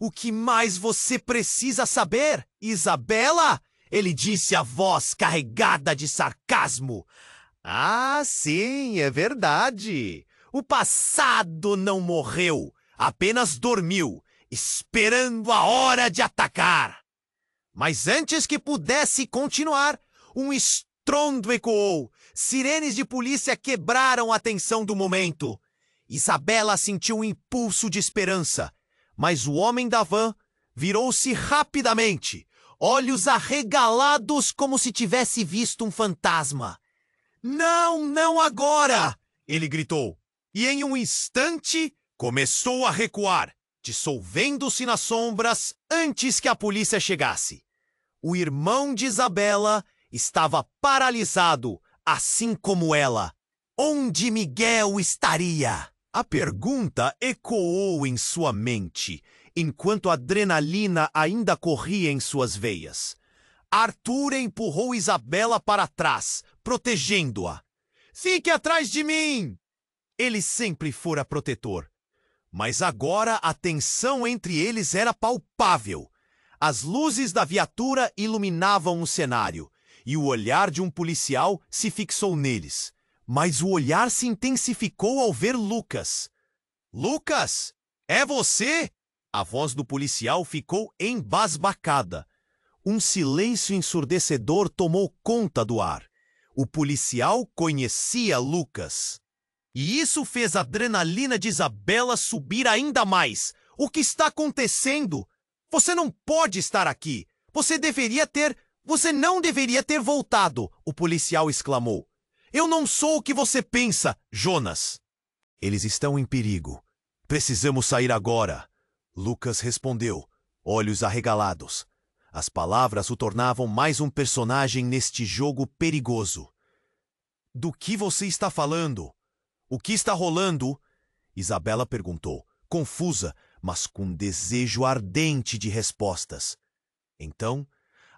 O que mais você precisa saber, Isabela? Ele disse a voz carregada de sarcasmo. Ah, sim, é verdade. O passado não morreu, apenas dormiu, esperando a hora de atacar. Mas antes que pudesse continuar, um estrondo ecoou. Sirenes de polícia quebraram a tensão do momento. Isabela sentiu um impulso de esperança, mas o homem da van virou-se rapidamente, olhos arregalados como se tivesse visto um fantasma. Não agora! Ele gritou, e em um instante começou a recuar, dissolvendo-se nas sombras antes que a polícia chegasse. O irmão de Isabela estava paralisado, assim como ela. Onde Miguel estaria? A pergunta ecoou em sua mente, enquanto a adrenalina ainda corria em suas veias. Arthur empurrou Isabela para trás, protegendo-a. Fique atrás de mim! Ele sempre fora protetor. Mas agora a tensão entre eles era palpável. As luzes da viatura iluminavam o cenário, e o olhar de um policial se fixou neles. Mas o olhar se intensificou ao ver Lucas. Lucas, é você? A voz do policial ficou embasbacada. Um silêncio ensurdecedor tomou conta do ar. O policial conhecia Lucas. E isso fez a adrenalina de Isabela subir ainda mais. O que está acontecendo? Você não pode estar aqui. Você não deveria ter voltado, o policial exclamou. Eu não sou o que você pensa, Jonas. Eles estão em perigo. Precisamos sair agora. Lucas respondeu, olhos arregalados. As palavras o tornavam mais um personagem neste jogo perigoso. Do que você está falando? O que está rolando? Isabela perguntou, confusa, mas com desejo ardente de respostas. Então,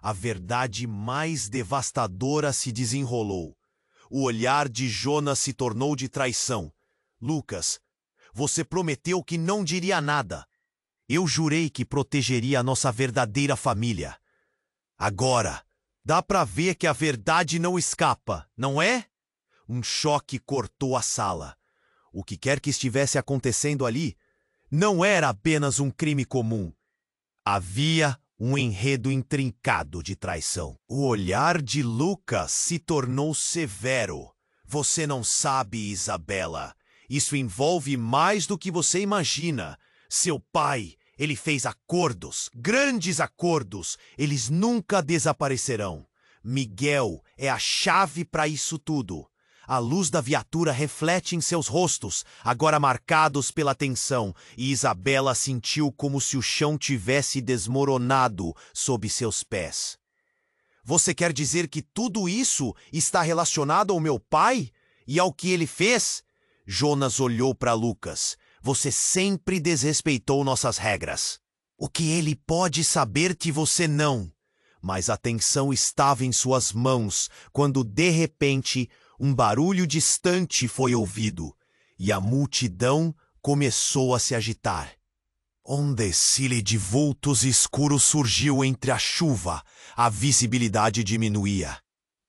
a verdade mais devastadora se desenrolou. O olhar de Jonas se tornou de traição. Lucas, você prometeu que não diria nada. Eu jurei que protegeria a nossa verdadeira família. Agora, dá pra ver que a verdade não escapa, não é? Um choque cortou a sala. O que quer que estivesse acontecendo ali não era apenas um crime comum. Havia um enredo intrincado de traição. O olhar de Lucas se tornou severo. Você não sabe, Isabela. Isso envolve mais do que você imagina. Seu pai, ele fez acordos, grandes acordos. Eles nunca desaparecerão. Miguel é a chave para isso tudo. A luz da viatura reflete em seus rostos, agora marcados pela tensão, e Isabela sentiu como se o chão tivesse desmoronado sob seus pés. Você quer dizer que tudo isso está relacionado ao meu pai e ao que ele fez? Jonas olhou para Lucas. Você sempre desrespeitou nossas regras. O que ele pode saber que você não? Mas a tensão estava em suas mãos quando, de repente, um barulho distante foi ouvido, e a multidão começou a se agitar. Um desfile de vultos escuros surgiu entre a chuva. A visibilidade diminuía.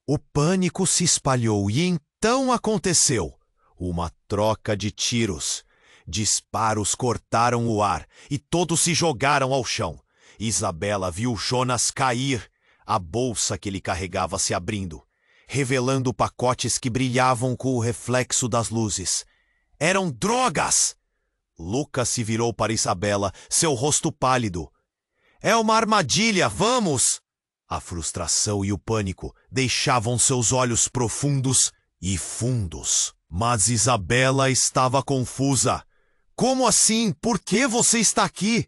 O pânico se espalhou e então aconteceu uma troca de tiros. Disparos cortaram o ar e todos se jogaram ao chão. Isabela viu Jonas cair, a bolsa que ele carregava se abrindo, revelando pacotes que brilhavam com o reflexo das luzes. Eram drogas! Lucas se virou para Isabela, seu rosto pálido. É uma armadilha, vamos! A frustração e o pânico deixavam seus olhos profundos e fundos. Mas Isabela estava confusa. Como assim? Por que você está aqui?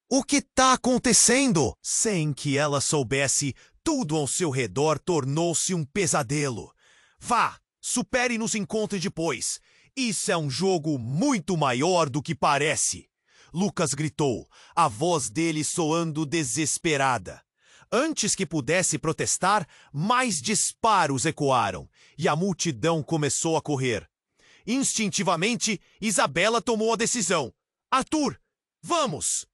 O que está acontecendo? Sem que ela soubesse, tudo ao seu redor tornou-se um pesadelo. Vá, supere e nos encontre depois. Isso é um jogo muito maior do que parece. Lucas gritou, a voz dele soando desesperada. Antes que pudesse protestar, mais disparos ecoaram, e a multidão começou a correr. Instintivamente, Isabela tomou a decisão. Arthur, vamos!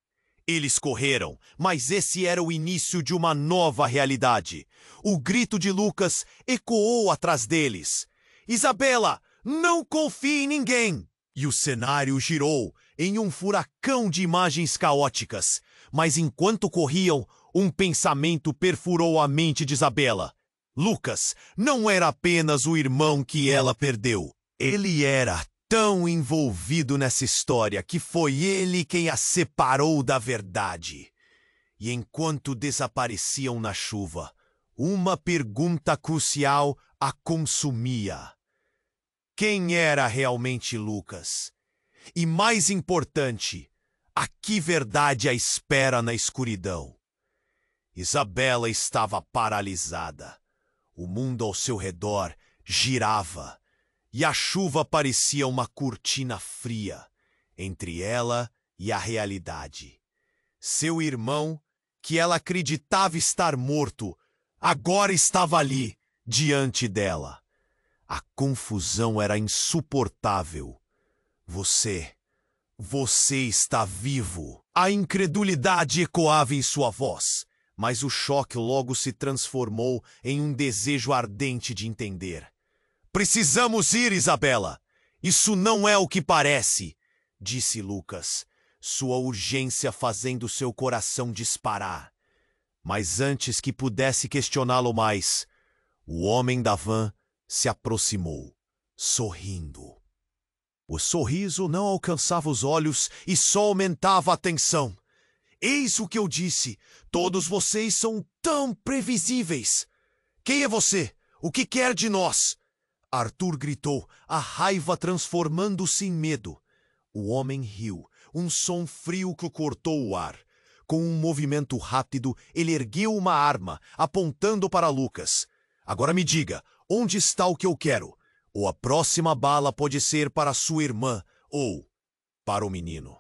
Eles correram, mas esse era o início de uma nova realidade. O grito de Lucas ecoou atrás deles. Isabela, não confie em ninguém! E o cenário girou em um furacão de imagens caóticas. Mas enquanto corriam, um pensamento perfurou a mente de Isabela. Lucas não era apenas o irmão que ela perdeu. Ele era tão envolvido nessa história que foi ele quem a separou da verdade. E enquanto desapareciam na chuva, uma pergunta crucial a consumia. Quem era realmente Lucas? E mais importante, a que verdade a espera na escuridão? Isabela estava paralisada. O mundo ao seu redor girava. E a chuva parecia uma cortina fria entre ela e a realidade. Seu irmão, que ela acreditava estar morto, agora estava ali, diante dela. A confusão era insuportável. Você está vivo. A incredulidade ecoava em sua voz, mas o choque logo se transformou em um desejo ardente de entender. Precisamos ir, Isabela. Isso não é o que parece, disse Lucas, sua urgência fazendo seu coração disparar. Mas antes que pudesse questioná-lo mais, o homem da van se aproximou, sorrindo. O sorriso não alcançava os olhos e só aumentava a tensão. Eis o que eu disse. Todos vocês são tão previsíveis. Quem é você? O que quer de nós? Arthur gritou, a raiva transformando-se em medo. O homem riu, um som frio que cortou o ar. Com um movimento rápido, ele ergueu uma arma, apontando para Lucas. Agora me diga, onde está o que eu quero? Ou a próxima bala pode ser para sua irmã, ou para o menino.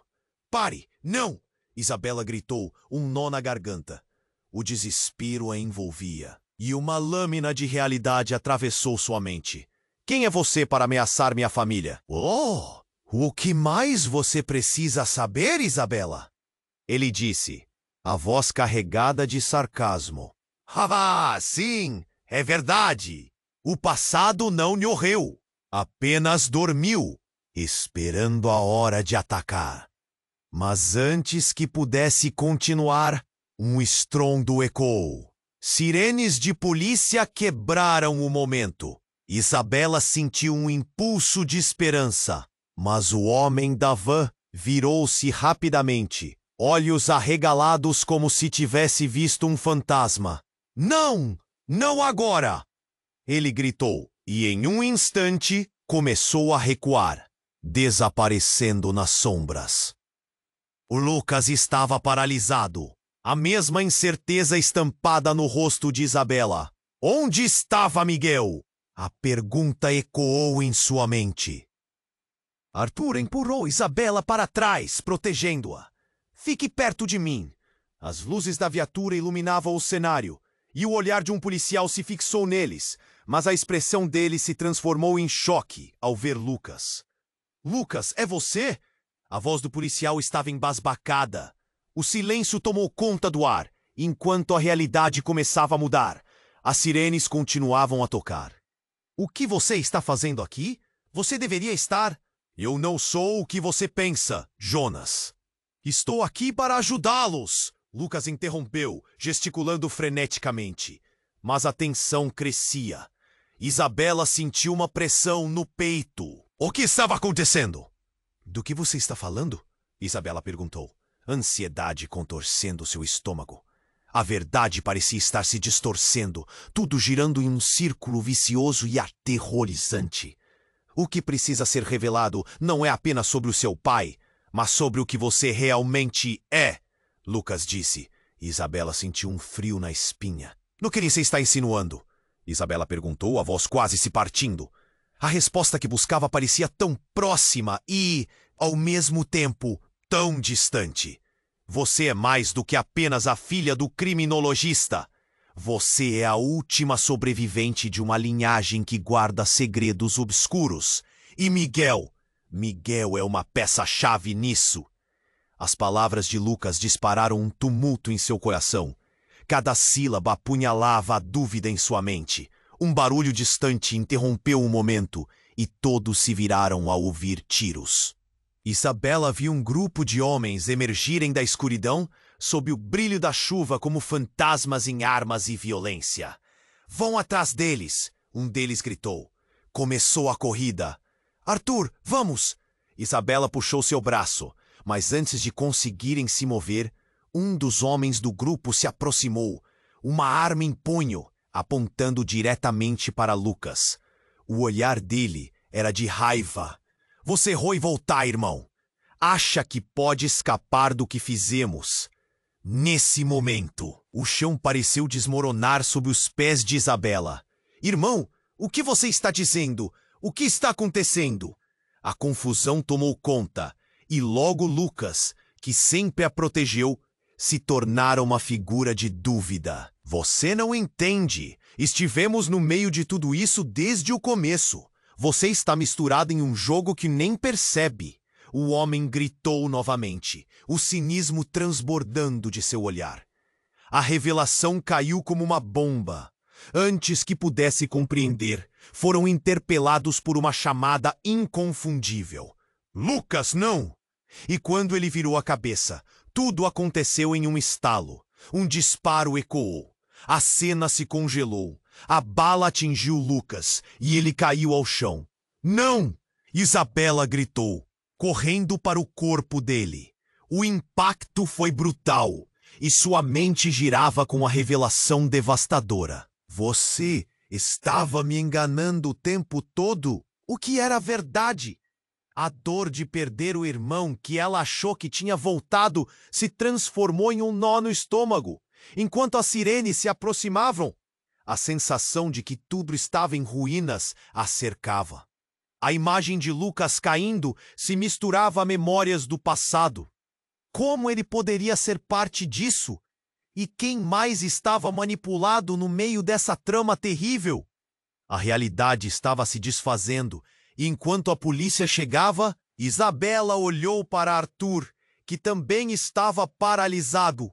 Pare! Não! Isabela gritou, um nó na garganta. O desespero a envolvia, e uma lâmina de realidade atravessou sua mente. Quem é você para ameaçar minha família? Oh! O que mais você precisa saber, Isabela? Ele disse, a voz carregada de sarcasmo. Ah, sim, é verdade. O passado não morreu, apenas dormiu, esperando a hora de atacar. Mas antes que pudesse continuar, um estrondo ecoou. Sirenes de polícia quebraram o momento. Isabela sentiu um impulso de esperança, mas o homem da van virou-se rapidamente, olhos arregalados como se tivesse visto um fantasma. Não! Não agora! Ele gritou, e em um instante começou a recuar, desaparecendo nas sombras. O Lucas estava paralisado, a mesma incerteza estampada no rosto de Isabela. Onde estava Miguel? A pergunta ecoou em sua mente. Arthur empurrou Isabela para trás, protegendo-a. Fique perto de mim. As luzes da viatura iluminavam o cenário, e o olhar de um policial se fixou neles, mas a expressão dele se transformou em choque ao ver Lucas. Lucas, é você? A voz do policial estava embasbacada. O silêncio tomou conta do ar, enquanto a realidade começava a mudar. As sirenes continuavam a tocar. O que você está fazendo aqui? Você deveria estar... Eu não sou o que você pensa, Jonas. Estou aqui para ajudá-los, Lucas interrompeu, gesticulando freneticamente. Mas a tensão crescia. Isabela sentiu uma pressão no peito. O que estava acontecendo? Do que você está falando? Isabela perguntou, ansiedade contorcendo seu estômago. A verdade parecia estar se distorcendo, tudo girando em um círculo vicioso e aterrorizante. O que precisa ser revelado não é apenas sobre o seu pai, mas sobre o que você realmente é, Lucas disse. Isabela sentiu um frio na espinha. No que você está insinuando? Isabela perguntou, a voz quase se partindo. A resposta que buscava parecia tão próxima e, ao mesmo tempo, tão distante. Você é mais do que apenas a filha do criminologista. Você é a última sobrevivente de uma linhagem que guarda segredos obscuros. E Miguel é uma peça-chave nisso. As palavras de Lucas dispararam um tumulto em seu coração. Cada sílaba apunhalava a dúvida em sua mente. Um barulho distante interrompeu o momento e todos se viraram ao ouvir tiros. Isabela viu um grupo de homens emergirem da escuridão sob o brilho da chuva como fantasmas em armas e violência. Vão atrás deles, um deles gritou. Começou a corrida. Arthur, vamos! Isabela puxou seu braço, mas antes de conseguirem se mover, um dos homens do grupo se aproximou, uma arma em punho, apontando diretamente para Lucas. O olhar dele era de raiva. Você errou em voltar, irmão. Acha que pode escapar do que fizemos? Nesse momento, o chão pareceu desmoronar sob os pés de Isabela. Irmão, o que você está dizendo? O que está acontecendo? A confusão tomou conta, e logo Lucas, que sempre a protegeu, se tornara uma figura de dúvida. Você não entende. Estivemos no meio de tudo isso desde o começo. Você está misturado em um jogo que nem percebe. O homem gritou novamente, o cinismo transbordando de seu olhar. A revelação caiu como uma bomba. Antes que pudesse compreender, foram interpelados por uma chamada inconfundível. Lucas, não! E quando ele virou a cabeça, tudo aconteceu em um estalo. Um disparo ecoou. A cena se congelou. A bala atingiu Lucas e ele caiu ao chão. Não! Isabela gritou, correndo para o corpo dele. O impacto foi brutal e sua mente girava com a revelação devastadora. Você estava me enganando o tempo todo? O que era verdade? A dor de perder o irmão que ela achou que tinha voltado se transformou em um nó no estômago, enquanto as sirenes se aproximavam. A sensação de que tudo estava em ruínas a cercava. A imagem de Lucas caindo se misturava a memórias do passado. Como ele poderia ser parte disso? E quem mais estava manipulado no meio dessa trama terrível? A realidade estava se desfazendo, e enquanto a polícia chegava, Isabela olhou para Arthur, que também estava paralisado.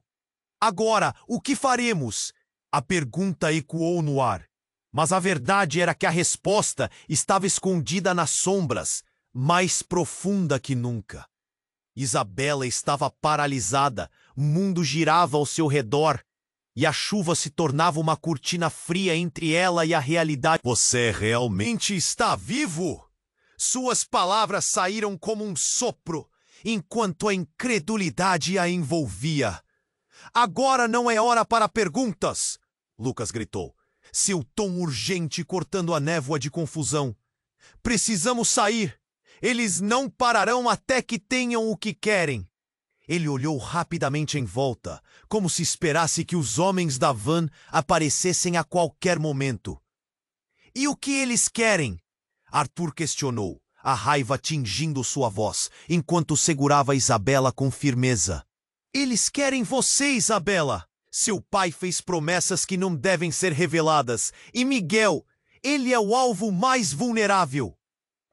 Agora, o que faremos? A pergunta ecoou no ar. Mas a verdade era que a resposta estava escondida nas sombras, mais profunda que nunca. Isabela estava paralisada, o mundo girava ao seu redor, e a chuva se tornava uma cortina fria entre ela e a realidade. Você realmente está vivo? Suas palavras saíram como um sopro, enquanto a incredulidade a envolvia. Agora não é hora para perguntas, Lucas gritou, seu tom urgente cortando a névoa de confusão. Precisamos sair. Eles não pararão até que tenham o que querem. Ele olhou rapidamente em volta, como se esperasse que os homens da van aparecessem a qualquer momento. E o que eles querem? Arthur questionou, a raiva tingindo sua voz, enquanto segurava Isabela com firmeza. Eles querem você, Isabela! Seu pai fez promessas que não devem ser reveladas, e Miguel, ele é o alvo mais vulnerável!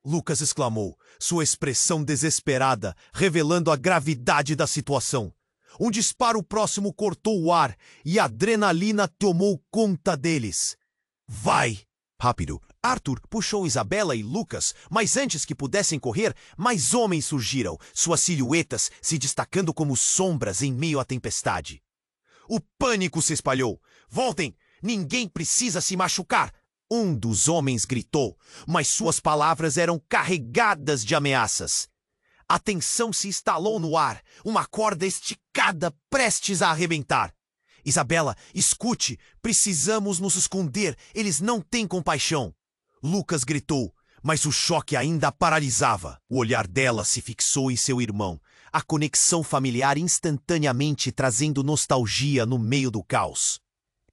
Lucas exclamou, sua expressão desesperada, revelando a gravidade da situação. Um disparo próximo cortou o ar e a adrenalina tomou conta deles. Vai! Rápido, Arthur puxou Isabela e Lucas, mas antes que pudessem correr, mais homens surgiram, suas silhuetas se destacando como sombras em meio à tempestade. O pânico se espalhou. Voltem! Ninguém precisa se machucar! Um dos homens gritou, mas suas palavras eram carregadas de ameaças. A tensão se instalou no ar, uma corda esticada prestes a arrebentar. Isabela, escute, precisamos nos esconder, eles não têm compaixão. Lucas gritou, mas o choque ainda a paralisava. O olhar dela se fixou em seu irmão, a conexão familiar instantaneamente trazendo nostalgia no meio do caos.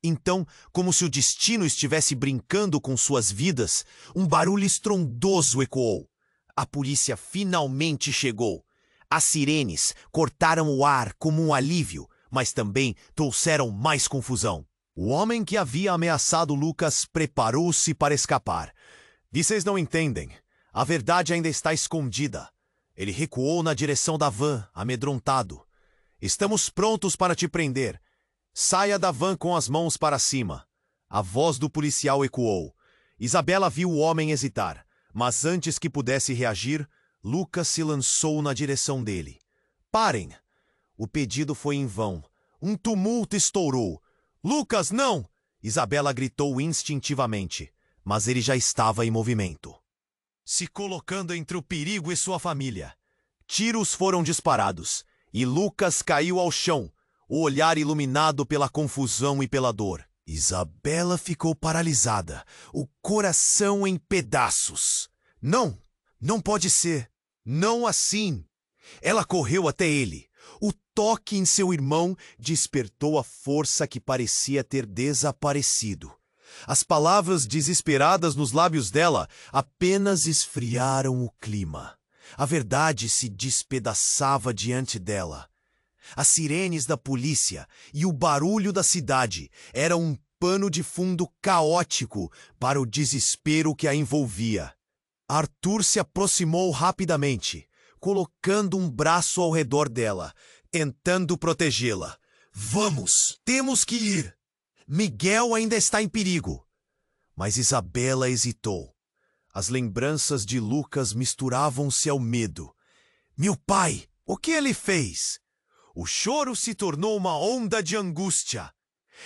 Então, como se o destino estivesse brincando com suas vidas, um barulho estrondoso ecoou. A polícia finalmente chegou. As sirenes cortaram o ar como um alívio, mas também trouxeram mais confusão. O homem que havia ameaçado Lucas preparou-se para escapar. Vocês não entendem. A verdade ainda está escondida. Ele recuou na direção da van, amedrontado. Estamos prontos para te prender. Saia da van com as mãos para cima. A voz do policial ecoou. Isabela viu o homem hesitar, mas antes que pudesse reagir, Lucas se lançou na direção dele. Parem! O pedido foi em vão. Um tumulto estourou. Lucas, não! Isabela gritou instintivamente, mas ele já estava em movimento, se colocando entre o perigo e sua família. Tiros foram disparados, e Lucas caiu ao chão, o olhar iluminado pela confusão e pela dor. Isabela ficou paralisada, o coração em pedaços. Não, não pode ser. Não assim. Ela correu até ele. O toque em seu irmão despertou a força que parecia ter desaparecido. As palavras desesperadas nos lábios dela apenas esfriaram o clima. A verdade se despedaçava diante dela. As sirenes da polícia e o barulho da cidade eram um pano de fundo caótico para o desespero que a envolvia. Arthur se aproximou rapidamente, colocando um braço ao redor dela, tentando protegê-la. Vamos, temos que ir. Miguel ainda está em perigo. Mas Isabela hesitou. As lembranças de Lucas misturavam-se ao medo. Meu pai, o que ele fez? O choro se tornou uma onda de angústia.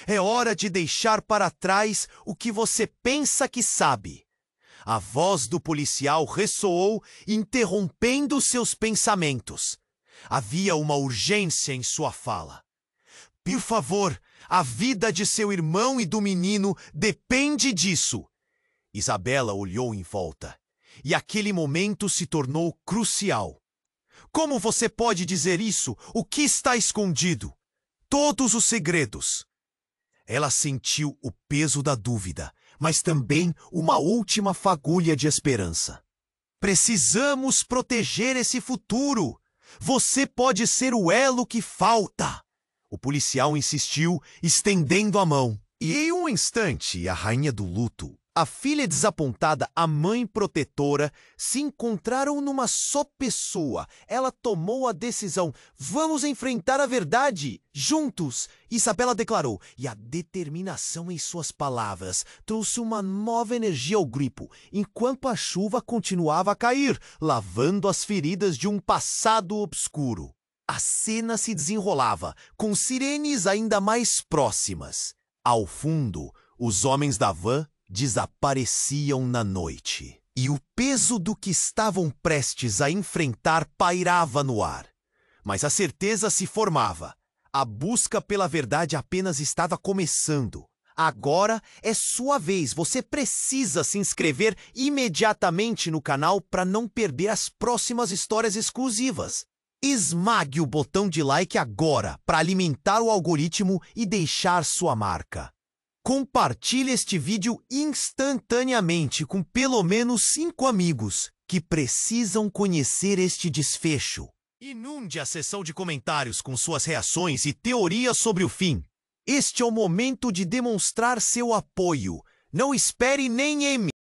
É hora de deixar para trás o que você pensa que sabe. A voz do policial ressoou, interrompendo seus pensamentos. Havia uma urgência em sua fala. Por favor, a vida de seu irmão e do menino depende disso. Isabela olhou em volta. E aquele momento se tornou crucial. Como você pode dizer isso? O que está escondido? Todos os segredos. Ela sentiu o peso da dúvida, mas também uma última fagulha de esperança. Precisamos proteger esse futuro. Você pode ser o elo que falta. O policial insistiu, estendendo a mão. E em um instante, a rainha do luto, a filha desapontada, a mãe protetora, se encontraram numa só pessoa. Ela tomou a decisão. Vamos enfrentar a verdade, juntos. Isabela declarou, e a determinação em suas palavras trouxe uma nova energia ao grupo, enquanto a chuva continuava a cair, lavando as feridas de um passado obscuro. A cena se desenrolava, com sirenes ainda mais próximas. Ao fundo, os homens da van desapareciam na noite. E o peso do que estavam prestes a enfrentar pairava no ar. Mas a certeza se formava. A busca pela verdade apenas estava começando. Agora é sua vez. Você precisa se inscrever imediatamente no canal para não perder as próximas histórias exclusivas. Esmague o botão de like agora para alimentar o algoritmo e deixar sua marca. Compartilhe este vídeo instantaneamente com pelo menos 5 amigos que precisam conhecer este desfecho. Inunde a seção de comentários com suas reações e teorias sobre o fim. Este é o momento de demonstrar seu apoio. Não espere nem